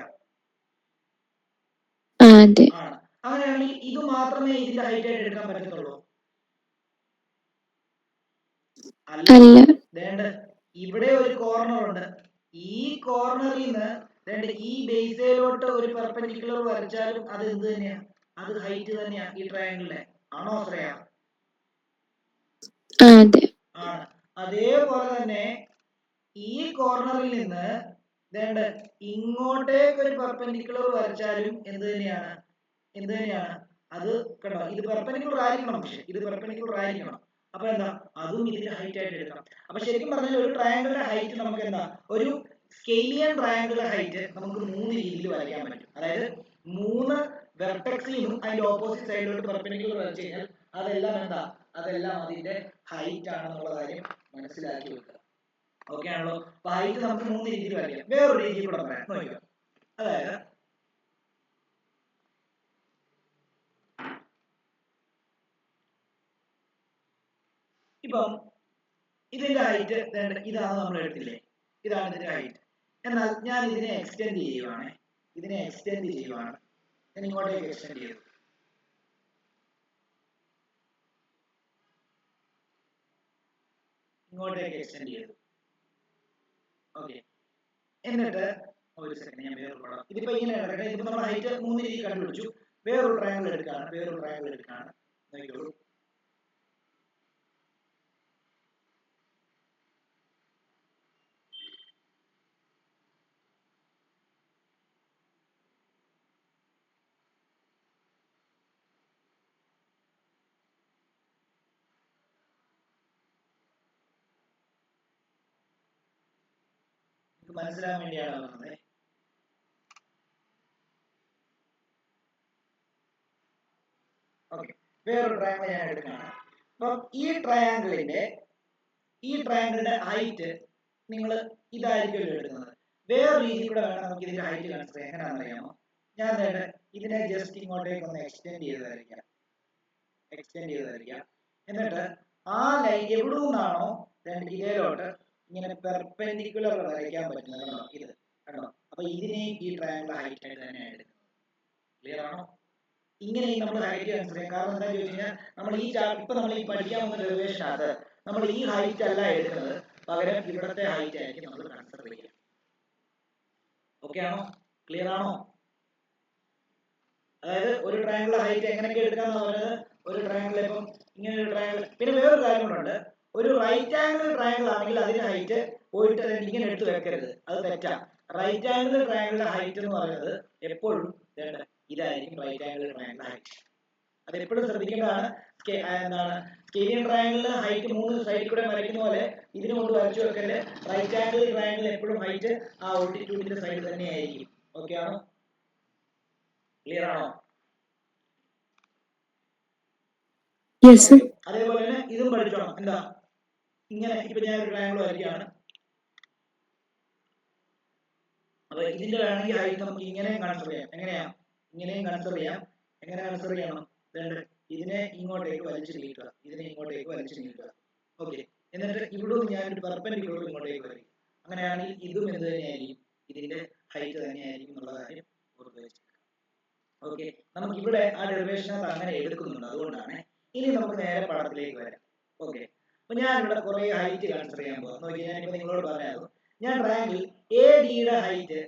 ആണ്. അങ്ങനെയാണെങ്കിൽ ഇത് മാത്രമേ ഇതിന്റെ ഹൈറ്റ് ആയിട്ട് എടുക്കാൻ പറ്റത്തുള്ളൂ? അല്ല. വേണ്ട, ഇവിടെ ഒരു കോർണർ ഉണ്ട്. ഈ കോർണറിൽ നിന്ന് ഈ ബേസിലോട്ട് ഒരു പെർപെൻഡിക്കുലർ വരച്ചാലും അത് എന്ത് തന്നെയാ? അത് ഹൈറ്റ് തന്നെയാ ഈ ട്രയാങ്കിളിലെ. ആണോ ശ്രേയ? അതെ. ആണ്. അതേപോലെ തന്നെ ഈ കോർണറിൽ നിന്ന് ഇങ്ങോട്ടേക്ക് ഒരു പെർപെൻഡിക്കുലർ വരച്ചാലും എന്ത് തന്നെയാണ്? എന്ത് തന്നെയാണ്? അത് കണ്ടോ, ഇത് പെർപെൻഡിക്കുലർ ആയിരിക്കണം. പക്ഷെ ഇത് പെർപെൻഡിക്കുലർ ആയിരിക്കണം. അപ്പൊ എന്താ, അതും ഇതിന്റെ ഹൈറ്റ് ആയിട്ട് എടുക്കാം. അപ്പൊ ശരിക്കും പറഞ്ഞാൽ ഒരു ട്രയാങ്കിളിന്റെ ഹൈറ്റ് നമുക്ക് എന്താ, ഒരു സ്കെയിലിയൻ ട്രയാങ്കിളിന്റെ ഹൈറ്റ് നമുക്ക് 3 രീതിയിൽ വരയ്ക്കാൻ പറ്റും. അതായത് 3 വെർട്ടെക്സിലും അതിന്റെ ഓപ്പോസിറ്റ് സൈഡിലോട്ട് പെർപെൻഡിക്കുലർ വരച്ചു കഴിഞ്ഞാൽ അതെല്ലാം എന്താ, അതെല്ലാം അതിന്റെ ഹൈറ്റ് ആണെന്നുള്ള കാര്യം മനസ്സിലാക്കി വെക്കുക. ഓക്കെ ആണല്ലോ? അപ്പൊ ഹൈറ്റ് നമുക്ക് 3 രീതിയിൽ വരയ്ക്കാം. വേറൊരു രീതി കൂടെ പറയാം, നോക്കിയോ. അതായത് ഇപ്പം ഇതിന്റെ ഹൈറ്റ് ഇതാണ് നമ്മൾ എടുത്തില്ലേ, ഇതാണ് ഇതിന്റെ ഹൈറ്റ്. എന്നാൽ ഞാൻ ഇതിനെ എക്സ്റ്റെൻഡ് ചെയ്യുവാണ്. ഞാൻ ഇങ്ങോട്ടേക്ക് എക്സ്റ്റെൻഡ് ചെയ്തു. ഓക്കെ. എന്നിട്ട് ഒരു സെക്കൻഡ്, ഞാൻ വേറൊരു പടം ഇതിപ്പോ ഇങ്ങനെ കിടക്കട്ടെ. ഇതിപ്പോ നമ്മൾ ഹൈറ്റ് 3 രീതി കണ്ടുപിടിച്ചു. വേറൊരു ട്രയാങ്കിൾ എടുക്കുകയാണ്. നോക്കിക്കോളൂ. മനസ്സിലാകാൻ വേണ്ടിയാണ് പറഞ്ഞത്. ഓക്കെ, വേറൊരു ട്രയാങ്കിൾ ഞാൻ എടുക്കുകയാണ്. അപ്പം ഈ ട്രയാങ്കിളിന്റെ ഹൈറ്റ് നിങ്ങൾ ഇതായിരിക്കുമല്ലോ എടുക്കുന്നത്. വേറൊരു രീതി കൂടെ വേണം നമുക്ക് ഇതിന്റെ ഹൈറ്റ് കൺസിഡർ ചെയ്യാൻ. എങ്ങനെയാണെന്ന് അറിയാമോ? ഞാൻ ഇതിനെ ജസ്റ്റ് ഇങ്ങോട്ടേക്ക് ഒന്ന് എക്സ്റ്റെൻഡ് ചെയ്ത് വരയ്ക്കാം. എന്നിട്ട് ആ ലൈൻ എവിടെ നിന്നാണോ ഇതിലോട്ട് ഇങ്ങനെ പെർപെൻഡിക്കുലർ വരയ്ക്കാൻ പറ്റുന്നത്, കണ്ടോ? ഇത് കണ്ടോ? അപ്പൊ ഇതിനെ ഈ ട്രയാങ്കിൾ ഹൈറ്റ് ആയിട്ട് തന്നെയാണ് എടുക്കുന്നത്. ക്ലിയർ ആണോ? ഇങ്ങനെ നമ്മൾ ഹൈറ്റ് കൺസിഡർ ചെയ്യാം. കാരണം എന്താ ചോദിച്ചു കഴിഞ്ഞാൽ നമ്മൾ ഈ പഠിക്കാൻ വന്ന ഡെറിവേഷനകത്ത് നമ്മൾ ഈ ഹൈറ്റ് അല്ല എടുക്കുന്നത്, പകരം ഇവിടത്തെ ഹൈറ്റ് ആയിരിക്കും നമ്മൾ കൺസിഡർ ചെയ്യുക. ഓക്കെ ആണോ? ക്ലിയർ ആണോ? അതായത് ഒരു ട്രയാങ്കിൾ ഹൈറ്റ് എങ്ങനെയൊക്കെ എടുക്കാന്ന് പറഞ്ഞത്, ഒരു ട്രയാങ്കിൾ ഇപ്പം ഇങ്ങനെ ഒരു ട്രയാങ്കിൾ. പിന്നെ വേറൊരു കാര്യം കൂടെ, ഒരു റൈറ്റ് ആംഗിൾ ട്രയാങ്കിൾ ആണെങ്കിൽ അതിന്റെ ഹൈറ്റ് പോയിട്ട് ഇങ്ങനെ എടുത്ത് വെക്കരുത്, അത് തെറ്റാ. റൈറ്റ് ആംഗിൾ ട്രയാങ്കിളിന്റെ ഹൈറ്റ് എന്ന് പറയുന്നത് എപ്പോഴും ഇതായിരിക്കും റൈറ്റ് ആംഗിൾ ട്രയാങ്കിൾ ഹൈറ്റ്. അത് എപ്പോഴും ശ്രദ്ധിക്കേണ്ടതാണ്. എന്താണ്, സ്കെയിലിയൻ ട്രയാങ്കിളിന് ഹൈറ്റ് 3 സൈഡിൽ കൂടെ വരയ്ക്കുന്ന പോലെ ഇതിനെ കൊണ്ട് വരച്ചു വെക്കല്. റൈറ്റ് ആംഗിൾ ട്രയാങ്കിൾ എപ്പോഴും ഹൈറ്റ് ആ ഓൾട്ടിറ്റ്യൂഡിന്റെ സൈഡിൽ തന്നെയായിരിക്കും. ഓക്കെ ആണോ? ക്ലിയർ ആണോ? അതേപോലെ തന്നെ ഇതും പഠിച്ചോണം. എന്താ, ഇങ്ങനെ ഇപ്പൊ ഞാൻ ഒരു ട്രയാങ്കിൾ വരയ്ക്കുകയാണ്. അപ്പൊ ഇതിന്റെ വേണമെങ്കിൽ ഹൈറ്റ് നമുക്ക് ഇങ്ങനെയും കൺസിഡർ ചെയ്യാം. എങ്ങനെ കൺസിഡർ ചെയ്യണം? ഇതിനെ ഇങ്ങോട്ടേക്ക് വലിച്ചു നീക്കുക. ഓക്കെ. എന്നിട്ട് ഇവിടെ ഞാനൊരു പെർപെൻഡിക്കുലർ ഇങ്ങോട്ടേക്ക് വരയ്ക്കും. അങ്ങനെയാണെങ്കിൽ ഇതും എന്ത് തന്നെയായിരിക്കും? ഇതിന്റെ ഹൈറ്റ് തന്നെയായിരിക്കും എന്നുള്ള കാര്യം ഓർത്ത് വെച്ചേക്കാം. ഓക്കെ, നമുക്ക് ഇവിടെ ആ ഡെറിവേഷനകത്ത് അങ്ങനെ എടുക്കുന്നുണ്ട്, അതുകൊണ്ടാണ്. ഇനി നമുക്ക് നേരെ പടത്തിലേക്ക് വരാം. ഓക്കെ, അപ്പൊ ഞാൻ ഇവിടെ കുറെ ഹൈറ്റ് കൺസിഡർ ചെയ്യാൻ പോകും. നോക്കി, ഞാനിപ്പോ നിങ്ങളോട് പറയാമോ, ഞാൻ ട്രയാങ്കിൾ ADയുടെ ഹൈറ്റ്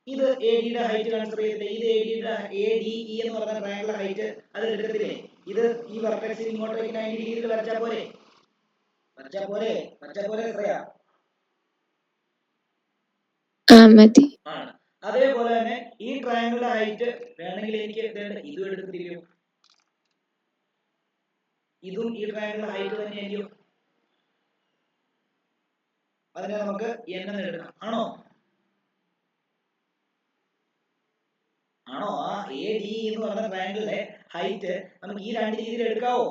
ഇത് ADയുടെ ഹൈറ്റ് കൺസിഡർ ചെയ്തിട്ട് ഇത് ADE എന്ന് പറയുന്ന ട്രയാങ്കിൾ ഹൈറ്റ് അത് എടുക്കത്തില്ലേ? ഇത് ഈ വെർട്ടെക്സിൽ ഇങ്ങോട്ടേക്ക് 90 ഡിഗ്രിയിൽ വരച്ചാൽ പോരെ? എത്രയാ? ആണ്. അതേപോലെ തന്നെ ഈ ട്രയാങ്കിളിന്റെ ഹൈറ്റ് വേണമെങ്കിൽ എനിക്ക് ഇതും എടുത്തിരിക്കും. ഇതും ഈ ട്രയാങ്കിളിന്റെ ഹൈറ്റ് തന്നെയായിരിക്കും. അതിനെ നമുക്ക് n എന്ന് എടുക്കാം. ആണോ? ആ ADE എന്ന് പറയുന്ന ട്രയാങ്കിളിന്റെ ഹൈറ്റ് നമുക്ക് ഈ 2 രീതിയിൽ എടുക്കാവോ?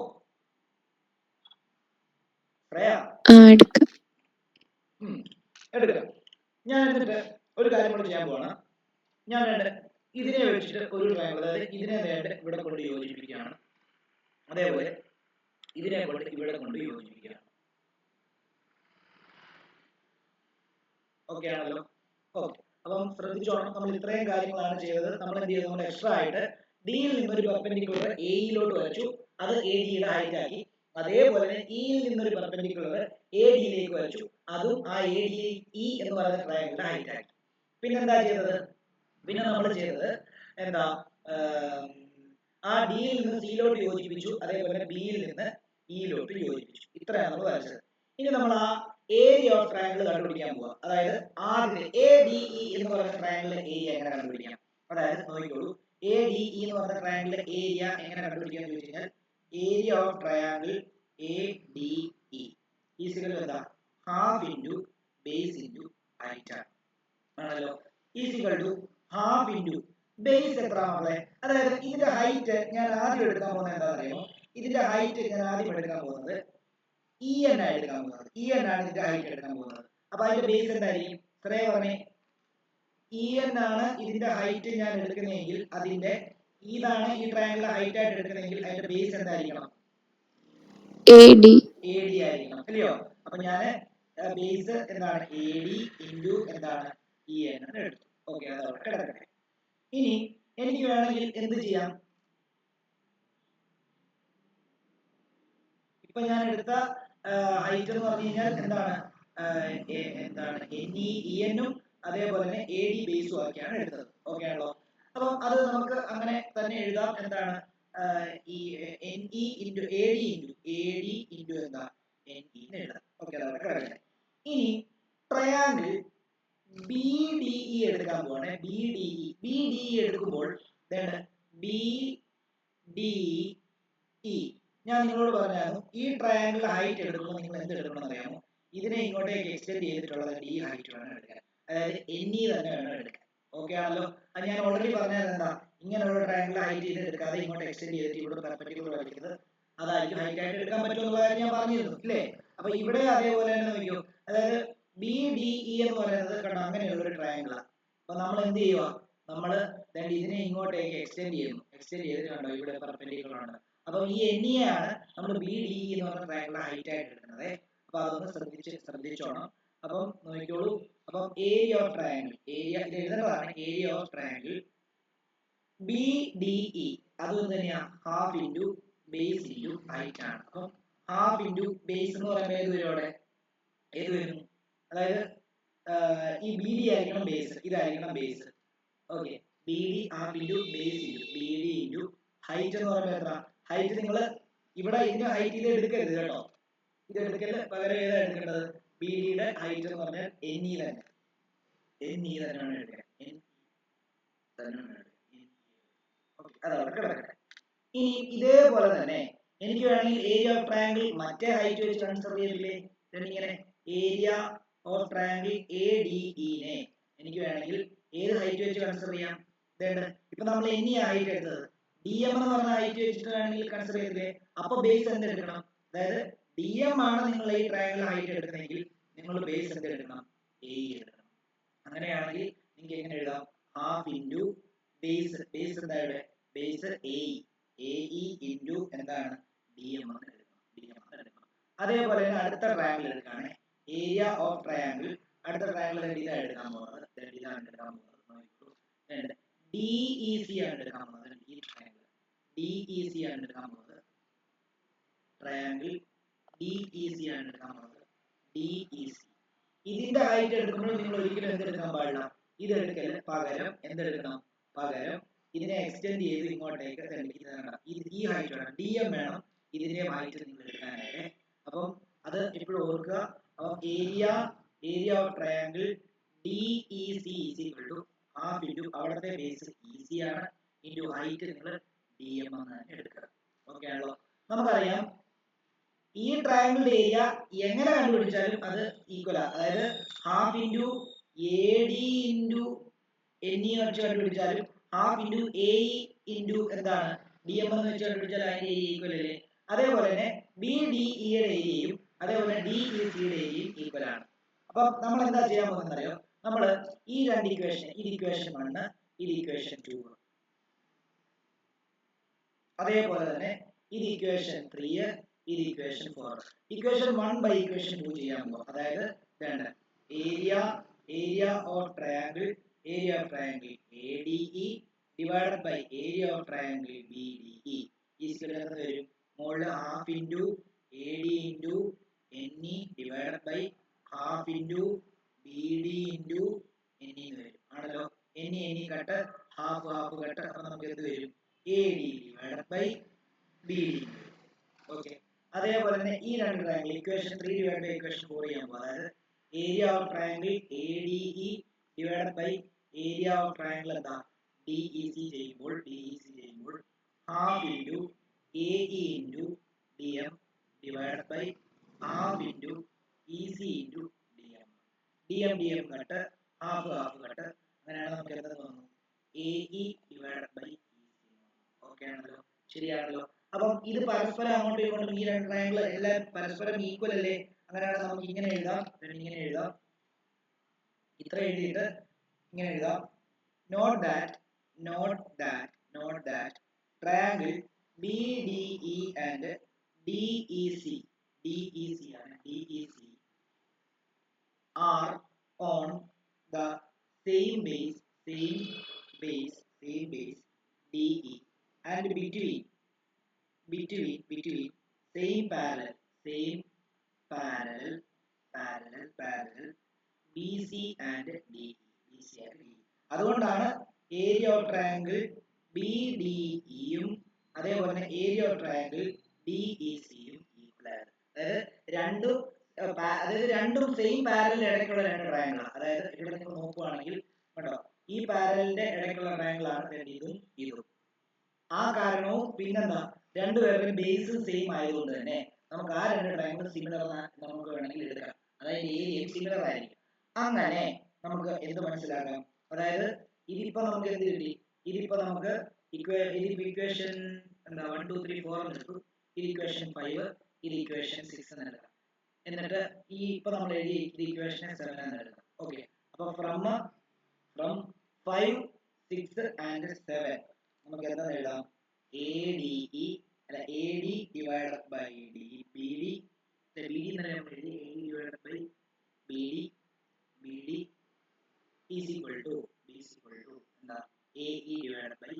എടുക്കാം. ഞാൻ എന്നിട്ട് ഒരു കാര്യം കൂടെ ചെയ്യാൻ പോവാണ്. ഞാൻ ഇതിനെ വെച്ചിട്ട് ഒരു ട്രയാങ്കിൾ, അതായത് ഇതിനെ ഇവിടെ കൊണ്ട് യോജിപ്പിക്കുകയാണ്. അതേപോലെ ഇതിനെ കൊണ്ട് ഇവിടെ കൊണ്ട് യോജിപ്പിക്കുകയാണ്. ഓക്കെ ആണല്ലോ? ഓക്കെ, അപ്പം ശ്രദ്ധിച്ചോണം, നമ്മൾ ഇത്രയും കാര്യങ്ങളാണ് ചെയ്തത്. നമ്മൾ എന്ത് ചെയ്തു? നമ്മൾ എക്സ്ട്രാ ആയിട്ട് ഡിയിൽ നിന്നൊരു പെർപെൻഡിക്കുലർ എയിലോട്ട് വരച്ചു, അത് എ ഡിയുടെ ഹൈറ്റ് ആക്കി. അതേപോലെ ഇയിൽ നിന്നൊരു പെർപെൻഡിക്കുലർ എ ഡിയിലേക്ക് വരച്ചു, അതും ആ എ ഡി ഇ എന്ന് പറയുന്ന ട്രയാങ്കിളിന്റെ ഹൈറ്റ് ആക്കി. പിന്നെന്താ ചെയ്തത്? പിന്നെ നമ്മൾ ചെയ്തത് എന്താ, ആ ഡിയിൽ നിന്ന് സിയിലോട്ട് യോജിപ്പിച്ചു, അതേപോലെ ബിയിൽ നിന്ന് ഇയിലോട്ട് യോജിപ്പിച്ചു. ഇത്രയാണ് നമ്മൾ വരച്ചത്. ഇനി നമ്മൾ ആ ഏരിയ ഓഫ് ട്രയാങ്കിൾ കണ്ടുപിടിക്കാൻ പോവാം. അതായത് ആദ്യത്തെ എ ഡി ഇ എന്ന് പറയുന്ന ട്രയാങ്കിളിന്റെ ഏരിയ എങ്ങനെ കണ്ടുപിടിക്കാം? അതായത് നോക്കിക്കോളൂ, എ ഡി ഇ എന്ന് പറയുന്ന ട്രയാങ്കിളിന്റെ ഏരിയ എങ്ങനെ കണ്ടുപിടിക്കാൻ ചോദിച്ചു കഴിഞ്ഞാൽ, area of triangle A D E is equal എന്താ, half into base into height ആണല്ലോ. Is equal to half into base എത്ര മക്കളെ? അതായത് ഇതിന്റെ ഹൈറ്റ് ഞാൻ ആദ്യം എടുക്കാൻ പോകുന്നത് എന്താണെന്ന് അറിയുമോ? ഇതിന്റെ ഹൈറ്റ് ഞാൻ ആദ്യം എടുക്കാൻ പോകുന്നത് ഇ എൻ ആണ് എടുക്കാൻ പോകുന്നത്. ഇ എൻ ആണ് ഇതിന്റെ ഹൈറ്റ് എടുക്കാൻ പോകുന്നത്. അപ്പൊ അതിന്റെ ബേസ് എന്തായിരിക്കും? ഇത്രയും പറഞ്ഞേ, ഇ എൻ ആണ് ഇതിന്റെ ഹൈറ്റ് ഞാൻ എടുക്കുന്നതെങ്കിൽ അതിന്റെ ഇതാണ് ഈ ട്രയാങ്കിളിന്റെ ഹൈറ്റ് ആയിട്ട് എടുക്കുന്നതെങ്കിൽ അതിന്റെ ബേസ് എന്തായിരിക്കണം? എ ഡി ആയിരിക്കണം, അല്ലയോ? അപ്പൊ ഞാൻ ബേസ് എന്താണ്, എ ഡി ഇൻറ്റു എന്താണ്, ഇ എൻ എന്ന് എടുത്തു. ഓക്കെ, അതവിടെ കിടക്കട്ടെ. ഇനി എനിക്ക് വേണമെങ്കിൽ എന്ത് ചെയ്യാം? ഇപ്പൊ ഞാൻ എടുത്ത ഹൈറ്റ് എന്ന് പറഞ്ഞു കഴിഞ്ഞാൽ എന്താണ്, ഇ എന്നും അതേപോലെ തന്നെ എ ഡി ബേസും ആക്കിയാണ് എടുത്തത്. ഓക്കെ ആണല്ലോ. അപ്പം അത് നമുക്ക് അങ്ങനെ തന്നെ എഴുതാം. എന്താണ്, ഈ N E into A D into എന്താ, എൻ ഇ എന്ന് എഴുതാം. ഓക്കെ, അതവിടെ കിടക്കട്ടെ. ഇനി ട്രയാങ്കിൾ ബി ഡി ഇ എടുക്കാൻ പോവാണ്. ബി ഡി ഇ എടുക്കുമ്പോൾ ബി ഡി ഇ ഞാൻ നിങ്ങളോട് പറഞ്ഞായിരുന്നു, ഈ ട്രയാങ്കിൾ ഹൈറ്റ് എടുക്കുമ്പോൾ നിങ്ങൾ എന്ത് എടുക്കണം അറിയാമോ? ഇതിനെ ഇങ്ങോട്ടേക്ക് എക്സ്റ്റെൻഡ് ചെയ്തിട്ടുള്ളത് ഡി ഹൈറ്റ് വേണം എടുക്കാൻ, അതായത് എൻ ഇ തന്നെ വേണം എടുക്കാൻ. ഓക്കെ ആണല്ലോ. അത് ഞാൻ ഓൾറെഡി പറഞ്ഞത് എന്താ, ഇങ്ങനെയുള്ള ട്രയാങ്കിൾ ഹൈറ്റ് ചെയ്ത് എടുക്കാതെ ഇങ്ങോട്ട് എക്സ്റ്റെൻഡ് ചെയ്തിട്ട് ഇവിടെ പെർപെൻഡിക്കുലർ വരയ്ക്കുന്നത് അതായിരിക്കും ഹൈറ്റ് ആയിട്ട് എടുക്കാൻ പറ്റുമെന്നുള്ള കാര്യം ഞാൻ പറഞ്ഞിരുന്നു, അല്ലേ? അപ്പൊ ഇവിടെ അതേപോലെ തന്നെ നോക്കിയോ, അതായത് ബി ഡി ഇ എന്ന് പറയുന്നത് കണ്ടോ അങ്ങനെയുള്ള ഒരു ട്രയാങ്കിളാണ്. അപ്പൊ നമ്മൾ എന്ത് ചെയ്യുക, നമ്മൾ ഇതിനെ ഇങ്ങോട്ടേക്ക് എക്സ്റ്റെൻഡ് ചെയ്യുന്നു. എക്സ്റ്റെൻഡ് ചെയ്തിട്ട് കണ്ടോ ഇവിടെ പെർപെൻഡിക്കുലർ ആണ്. അപ്പൊ ഈ എൻ ഇ ആണ് നമ്മൾ ബി ഡി ഇ എന്ന് പറഞ്ഞ ട്രയാങ്കിളിന്റെ ഹൈറ്റ് ആയിട്ട് എടുക്കുന്നത്. അപ്പൊ അതൊന്ന് ശ്രദ്ധിച്ചോണം. അപ്പം നോക്കിക്കോളൂ. അപ്പം ഏരിയ ഓഫ് ട്രയാങ്കിൾ, ഏരിയ ഇത് എഴുതേണ്ടതാണ്, area of triangle B D E അതും തന്നെയാ half into base into height ആണ്. അപ്പം ഹാഫ് ഇൻറ്റു ബേസ് എന്ന് പറയുമ്പോൾ ഏത് വരും അവിടെ? ഏത് വരും? അതായത് ഈ ബി ഡി ആയിരിക്കണം ബേസ്, ഇതായിരിക്കണം base. Okay, B D half into base into B D into height എന്ന് പറയുമ്പോൾ എത്ര? ഹൈറ്റ് നിങ്ങൾ ഇവിടെ ഇതിന്റെ ഹൈറ്റ് ഇത് എടുക്കരുത് കേട്ടോ, ഇത് എടുക്കല്, പകരം ഏതാ എടുക്കേണ്ടത്? ബി ഡിയുടെ ഹൈറ്റ് എന്ന് പറഞ്ഞാൽ എൻ ഇ തന്നെ, എൻ ഇ തന്നെയാണ് എടുക്കുക, എൻ തന്നെയാണ് എടുക്കുക. അതവിടെ കിടക്കട്ടെ. ഇനി ഇതേപോലെ തന്നെ എനിക്ക് വേണമെങ്കിൽ ഏരിയ ഓഫ് ട്രയാങ്കിൾ മറ്റേ ഹൈറ്റ് വെച്ച് കൺസിഡർ ചെയ്യില്ലേ? ഇങ്ങനെ area of triangle A D ഇനെ എനിക്ക് വേണമെങ്കിൽ ഏത് ഹൈറ്റ് വെച്ച് കൺസിഡർ ചെയ്യാം? ഇപ്പൊ നമ്മൾ എൻ ഇ ഹൈറ്റ് എടുത്തത്, ഡി എം എന്ന് പറഞ്ഞ ഹൈറ്റ് വെച്ചിട്ട് വേണമെങ്കിൽ കൺസിഡർ ചെയ്തില്ലേ? അപ്പൊ ബേസ് എന്ത് എടുക്കണം? അതായത് ഡി എം ആണ് നിങ്ങൾ ഈ ട്രയാങ്കിൾ ഹൈറ്റ് എടുക്കണമെങ്കിൽ നിങ്ങൾ ബേസ് എന്ത് എടുക്കണം? എ എടുക്കണം. അങ്ങനെയാണെങ്കിൽ നിങ്ങൾക്ക് എങ്ങനെ എഴുതാം? ഹാഫ് ഇൻറ്റു ബേസ്, ബേസ് എന്താ ഇവിടെ? ബേസ് എ ഇ ഇൻറ്റു എന്താണ്? ഡി എം എന്ന് എടുക്കണം. അതേപോലെ തന്നെ അടുത്ത ട്രയാങ്കിൾ എടുക്കുകയാണ്, ഏരിയ ഓഫ് ട്രയാങ്കിൾ. അടുത്ത ട്രയാങ്കിൾ ഇതാണ് എടുക്കാൻ പോകുന്നത്, ഇതാണ് എടുക്കാൻ പോകുന്നത്. ഡി ഇ സി ആണ് എടുക്കാൻ പോകുന്നത്. ഈ ട്രയാങ്കിൾ ഡി ഇ സി ആണ് എടുക്കാൻ പോകുന്നത്. ട്രയാങ്കിൾ ഡി ഇ സി ആണ് എടുക്കാൻ പോകുന്നത്. ഡി ഇ സി ഇതിന്റെ ഹൈറ്റ് എടുക്കുമ്പോൾ നിങ്ങൾ ഒരിക്കലും എന്തെടുക്കാൻ പാടില്ല, ഇത് എടുക്കല്, പകരം എന്തെടുക്കണം? പകരം ഇതിനെ എക്സ്റ്റെൻഡ് ചെയ്ത് ഇങ്ങോട്ടേക്ക് ഈ ഹൈറ്റ് വേണം, ഡി എം വേണം ഇതിന്റെ ഹൈറ്റ് നിങ്ങൾ എടുക്കാനായിട്ട്. അപ്പം അത് എപ്പോഴും ഓർക്കുക. അപ്പം area of triangle D E C is equal to half into അവിടുത്തെ ബേസ് ഇ സി ആണ് ഇൻറ്റു ഹൈറ്റ് നിങ്ങൾ ഡി എം എന്ന് തന്നെ എടുക്കുക. ഓക്കെ ആണല്ലോ. നമുക്കറിയാം ഈ ട്രയാങ്കിളിന്റെ ഏരിയ എങ്ങനെ കണ്ടുപിടിച്ചാലും അത് ഈക്വൽ ആണ്. അതായത് half into A D into N E വെച്ച് കണ്ടുപിടിച്ചാലും half into A E into എന്താണ് ഡി എം എന്ന് വെച്ച് കണ്ടുപിടിച്ചാൽ അതിന്റെ ഏരിയ ഈക്വൽ അല്ലേ? അതേപോലെ തന്നെ ബി ഡി ഇയുടെ ഏരിയയും അതേപോലെ ഡി ഇ സിയുടെ ഏരിയയും ഈക്വൽ ആണ്. അപ്പൊ നമ്മൾ എന്താ ചെയ്യാൻ പോകുന്നത് അറിയോ? നമ്മൾ ഈ രണ്ട് ഇക്വേഷൻ, ഇത് ഇക്വേഷൻ 1, ഇത് ഇക്വേഷൻ 2, അതേപോലെ തന്നെ ഇത് ഇക്വേഷൻ 3, ഇത് ഇക്വേഷൻ 4. ഇക്വേഷൻ 1 ബൈ ഇക്വേഷൻ 2 ചെയ്യാൻ പോകും. അതായത് area of triangle A D E divided by area of triangle BDE is equal to വരും മുകളിൽ half into AD into NE divided by half into BD into NE എന്ന് വരും ആണല്ലോ. NE cut half cut അപ്പോൾ നമുക്ക് എന്ത് വരും AD divided by BD. Okay, അതേപോലെ തന്നെ ഈ രണ്ട് triangle equation 3 divided by equation 4 ചെയ്യാൻ പോകും. അതായത് area of triangle ADE divided by area of triangle എന്താ DEC ചെയ്യുമ്പോൾ half into AE into DM divided by half into EC into DM cut half cut അങ്ങനെയാണ് നമുക്ക് എന്താ തോന്നുന്നു AE divided by EC. Okay ആണല്ലോ, ശരിയാണല്ലോ. അപ്പം ഇത് പരസ്പരം അങ്ങോട്ടും ഇങ്ങോട്ടും ഈ രണ്ട് ട്രയാങ്കിൾ എല്ലാം പരസ്പരം ഈക്വൽ അല്ലേ? അങ്ങനെയാണെങ്കിൽ നമുക്ക് ഇങ്ങനെ എഴുതാം ഇത്ര എഴുതിയിട്ട് ഇങ്ങനെ എഴുതാം note that triangle BDE and DEC are on the same base DE and between same parallel BC and DE. അതുകൊണ്ടാണ് ഏരിയ ഓഫ് ട്രയാങ്കിൾ BDEയും അതേപോലെ ഏരിയ ഓഫ് ട്രയാങ്കിൾ DECയും ഈക്വൽ ആണ്. അതായത് രണ്ടും സെയിം പാരലൽ ഇടയ്ക്കുള്ള രണ്ട് ട്രയാങ്കിൾ. അതായത് ഇവിടെ നിങ്ങൾ നോക്കുകയാണെങ്കിൽ കേട്ടോ, ഈ പാരലിന്റെ ഇടയ്ക്കുള്ള ട്രയാങ്കിൾ ആണ് ഇതും. ആ കാരണവും പിന്നെന്താ, രണ്ടുപേരുടെയും ബേസ് സെയിം ആയതുകൊണ്ട് തന്നെ നമുക്ക് ആ രണ്ട് ട്രയാങ്കിൾ സിമിലർ നമുക്ക് വേണമെങ്കിൽ എടുക്കാം. അതായത് ഏരിയയും സിമിലർ ആയിരിക്കും. അങ്ങനെ നമുക്ക് എന്ത് മനസ്സിലാക്കാം, അതായത് ഇതിപ്പോ നമുക്ക് എന്ത് കിട്ടി, ഇതിപ്പോ നമുക്ക് ഇക്വേഷൻ എന്താ 1 2 3 4 എന്ന് എടുത്തു, ഇത് ഇക്വേഷൻ 5, ഇത് ഇക്വേഷൻ 6 എന്ന് എടുക്കാം. എന്നിട്ട് ഈ ഇപ്പൊ നമ്മൾ എഴുതി ഇക്വേഷൻ 7 എന്ന് എടുക്കാം. ഓക്കെ, അപ്പൊ ഫ്രം 5 6 and 7 നമുക്ക് എന്താ എഴുതാം, ADE അല്ല AD divided by BD എന്ന് നമ്മൾ എഴുതി AD divided by BD is equal to എന്താ AE divided by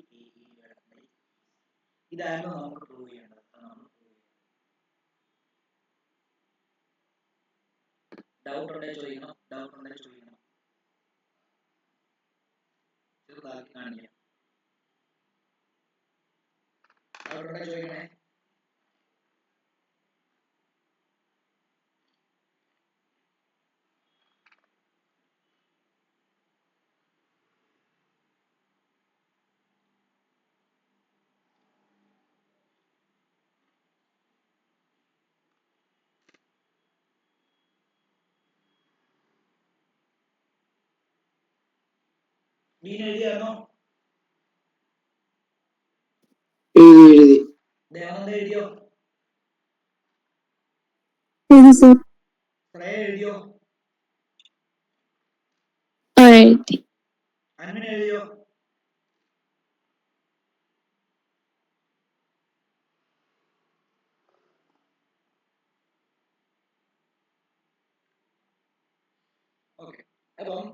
ഇതായിരുന്നു നമുക്ക് പ്രൂവ് ചെയ്യേണ്ടത്. ഡൗട്ട് ഉണ്ടെങ്കിൽ ചോദിക്കണം. ചെറുതാക്കി കാണിക്കാം. ഡൗട്ട് ഉണ്ടെങ്കിൽ ചോദിക്കണേ. മീൻ എഴുതിയായിരുന്നോ? ദേവനന്ദ എഴുതിയോ? ശ്രേയ എഴുതിയോ? അന്മിന എഴുതിയോ? ഓക്കെ, അപ്പം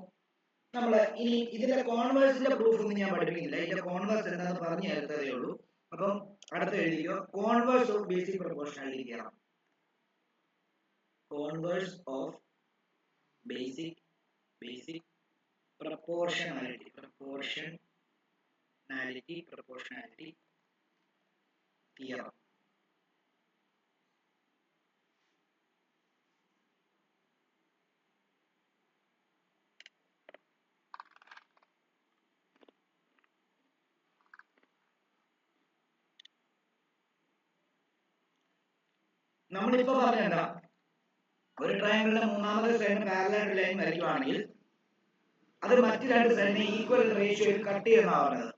നമ്മള് ഇനി ഇതിന്റെ കോൺവേഴ്സിന്റെ പ്രൂഫ് ഒന്നും ഞാൻ പഠിപ്പിക്കുന്നില്ല. ഇതിന്റെ കോൺവേഴ്സ് എന്താണെന്ന് പറഞ്ഞു തരത്തതേ ഉള്ളൂ. അപ്പം അടുത്ത് എഴുതിക്കോ, കോൺവേഴ്സ് ഓഫ് ബേസിക് പ്രൊപ്പോർഷണാലിറ്റി ചെയ്യണം. Converse of basic proportionality theorem. നമ്മളിപ്പോ പറഞ്ഞെന്താ, ഒരു ട്രയാങ്കിളിന്റെ മൂന്നാമത്തെ സൈഡിന് പാരലൽ ലൈൻ വരയ്ക്കുകയാണെങ്കിൽ അത് മറ്റു രണ്ട് സൈഡിനെ ഈക്വൽ റേഷ്യോയിൽ കട്ട് ചെയ്യുന്നതാണ് പറഞ്ഞത്.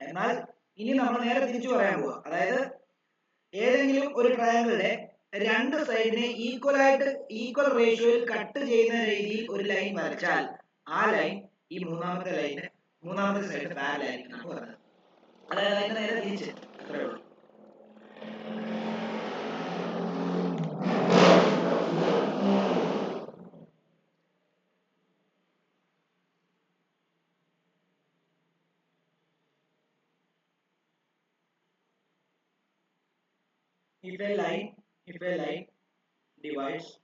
എന്നാൽ ഇനി നമ്മൾ നേരെ തിരിച്ചു പറയാൻ പോവാ. അതായത് ഏതെങ്കിലും ഒരു ട്രയാങ്കിളിന്റെ രണ്ട് സൈഡിനെ ഈക്വൽ റേഷ്യോയിൽ കട്ട് ചെയ്യുന്ന രീതിയിൽ ഒരു ലൈൻ വരച്ചാൽ ആ ലൈൻ ഈ മൂന്നാമത്തെ സൈഡിന് പാരലൽ ആയിരിക്കും പറഞ്ഞത്. അതായത് അതിന്റെ നേരെ തിരിച്ച് അത്രേ ഉള്ളൂ. if a line divides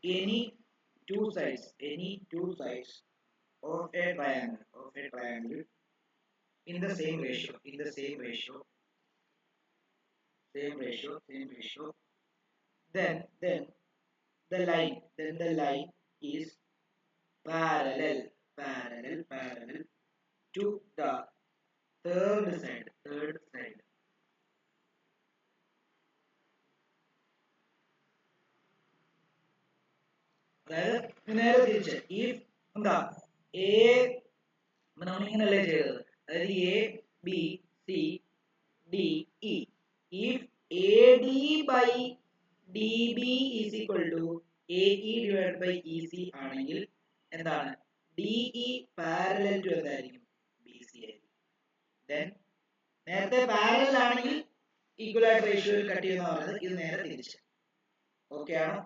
any two sides of a triangle in the same ratio then the line is parallel to the third side അതായത് നേരെ തിരിച്ച് if എന്താ a നമ്മളിങ്ങനല്ലേ ചെയ്തത് അതായത് a b c d e if AD by DB is equal to AE divided by EC ആണെങ്കിൽ എന്താണ് DE parallel to എന്തായിരിക്കും BC ആയിരിക്കും then നേരത്തെ parallel ആണെങ്കിൽ equal ആയിട്ട് റേഷ്യോയിൽ കട്ട് ചെയ്യുന്ന പറഞ്ഞത് ഇത് നേരെ തിരിച്ച് ഓക്കെ ആണോ